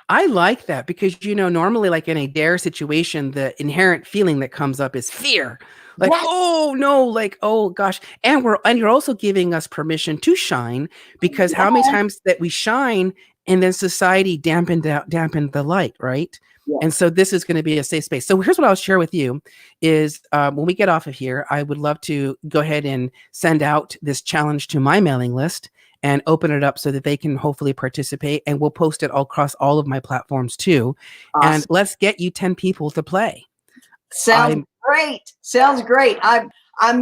Speaker 1: I like that because, normally like in a dare situation, the inherent feeling that comes up is fear. Like, yes. Oh no, like, oh gosh. And you're also giving us permission to shine because how many times that we shine and then society dampened the light, right? Yeah. And so this is going to be a safe space. So here's what I'll share with you is when we get off of here, I would love to go ahead and send out this challenge to my mailing list and open it up so that they can hopefully participate. And we'll post it all across all of my platforms too. Awesome. And let's get you 10 people to play.
Speaker 2: Sounds great. Sounds great. I'm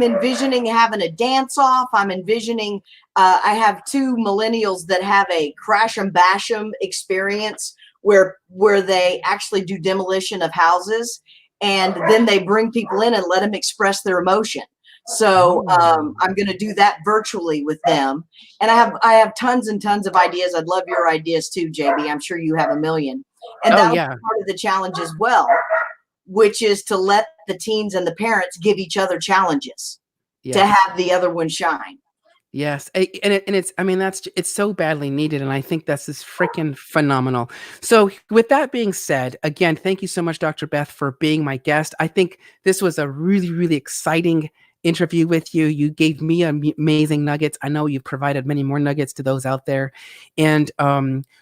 Speaker 2: envisioning having a dance off. I'm envisioning, I have 2 millennials that have a crash and bash 'em experience where they actually do demolition of houses and then they bring people in and let them express their emotion. So I'm going to do that virtually with them. And I have tons and tons of ideas. I'd love your ideas too, JB. I'm sure you have a million. And that'll be part of the challenge as well, which is to let the teens and the parents give each other challenges to have the other one shine.
Speaker 1: Yes. And it's so badly needed. And I think that's just freaking phenomenal. So with that being said, again, thank you so much, Dr. Beth, for being my guest. I think this was a really, really exciting interview with you. You gave me amazing nuggets. I know you've provided many more nuggets to those out there. And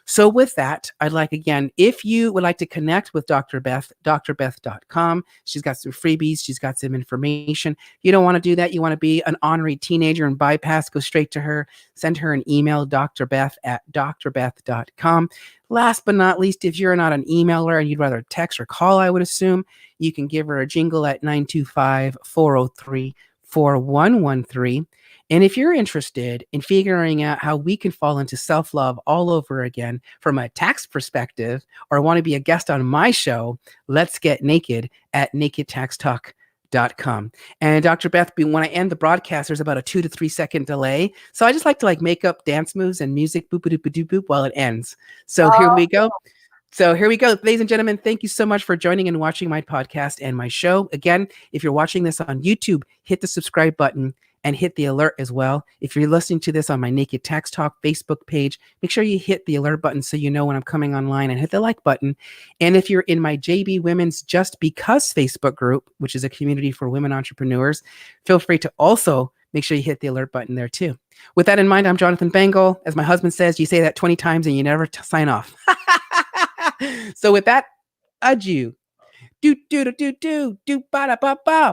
Speaker 1: so with that, I'd like, again, if you would like to connect with Dr. Beth, drbeth.com. She's got some freebies. She's got some information. You don't want to do that. You want to be an honorary teenager and bypass, go straight to her. Send her an email, drbeth@drbeth.com. Last but not least, if you're not an emailer and you'd rather text or call, I would assume, you can give her a jingle at 925-403-4113. And if you're interested in figuring out how we can fall into self-love all over again from a tax perspective, or want to be a guest on my show, let's get naked at nakedtaxtalk.com. And Dr. Beth, when I end the broadcast, there's about a 2 to 3 second delay. So I just like to make up dance moves and music boop-a-doop-a-doop while it ends. So here we go. Ladies and gentlemen, thank you so much for joining and watching my podcast and my show. Again, if you're watching this on YouTube, hit the subscribe button and hit the alert as well. If you're listening to this on my Naked Tax Talk Facebook page, make sure you hit the alert button so you know when I'm coming online, and hit the like button. And if you're in my JB Women's Just Because Facebook group, which is a community for women entrepreneurs, feel free to also make sure you hit the alert button there too. With that in mind, I'm Jonathan Bengal. As my husband says, you say that 20 times and you never sign off. So with that, adieu. Do do do do do do ba da ba ba.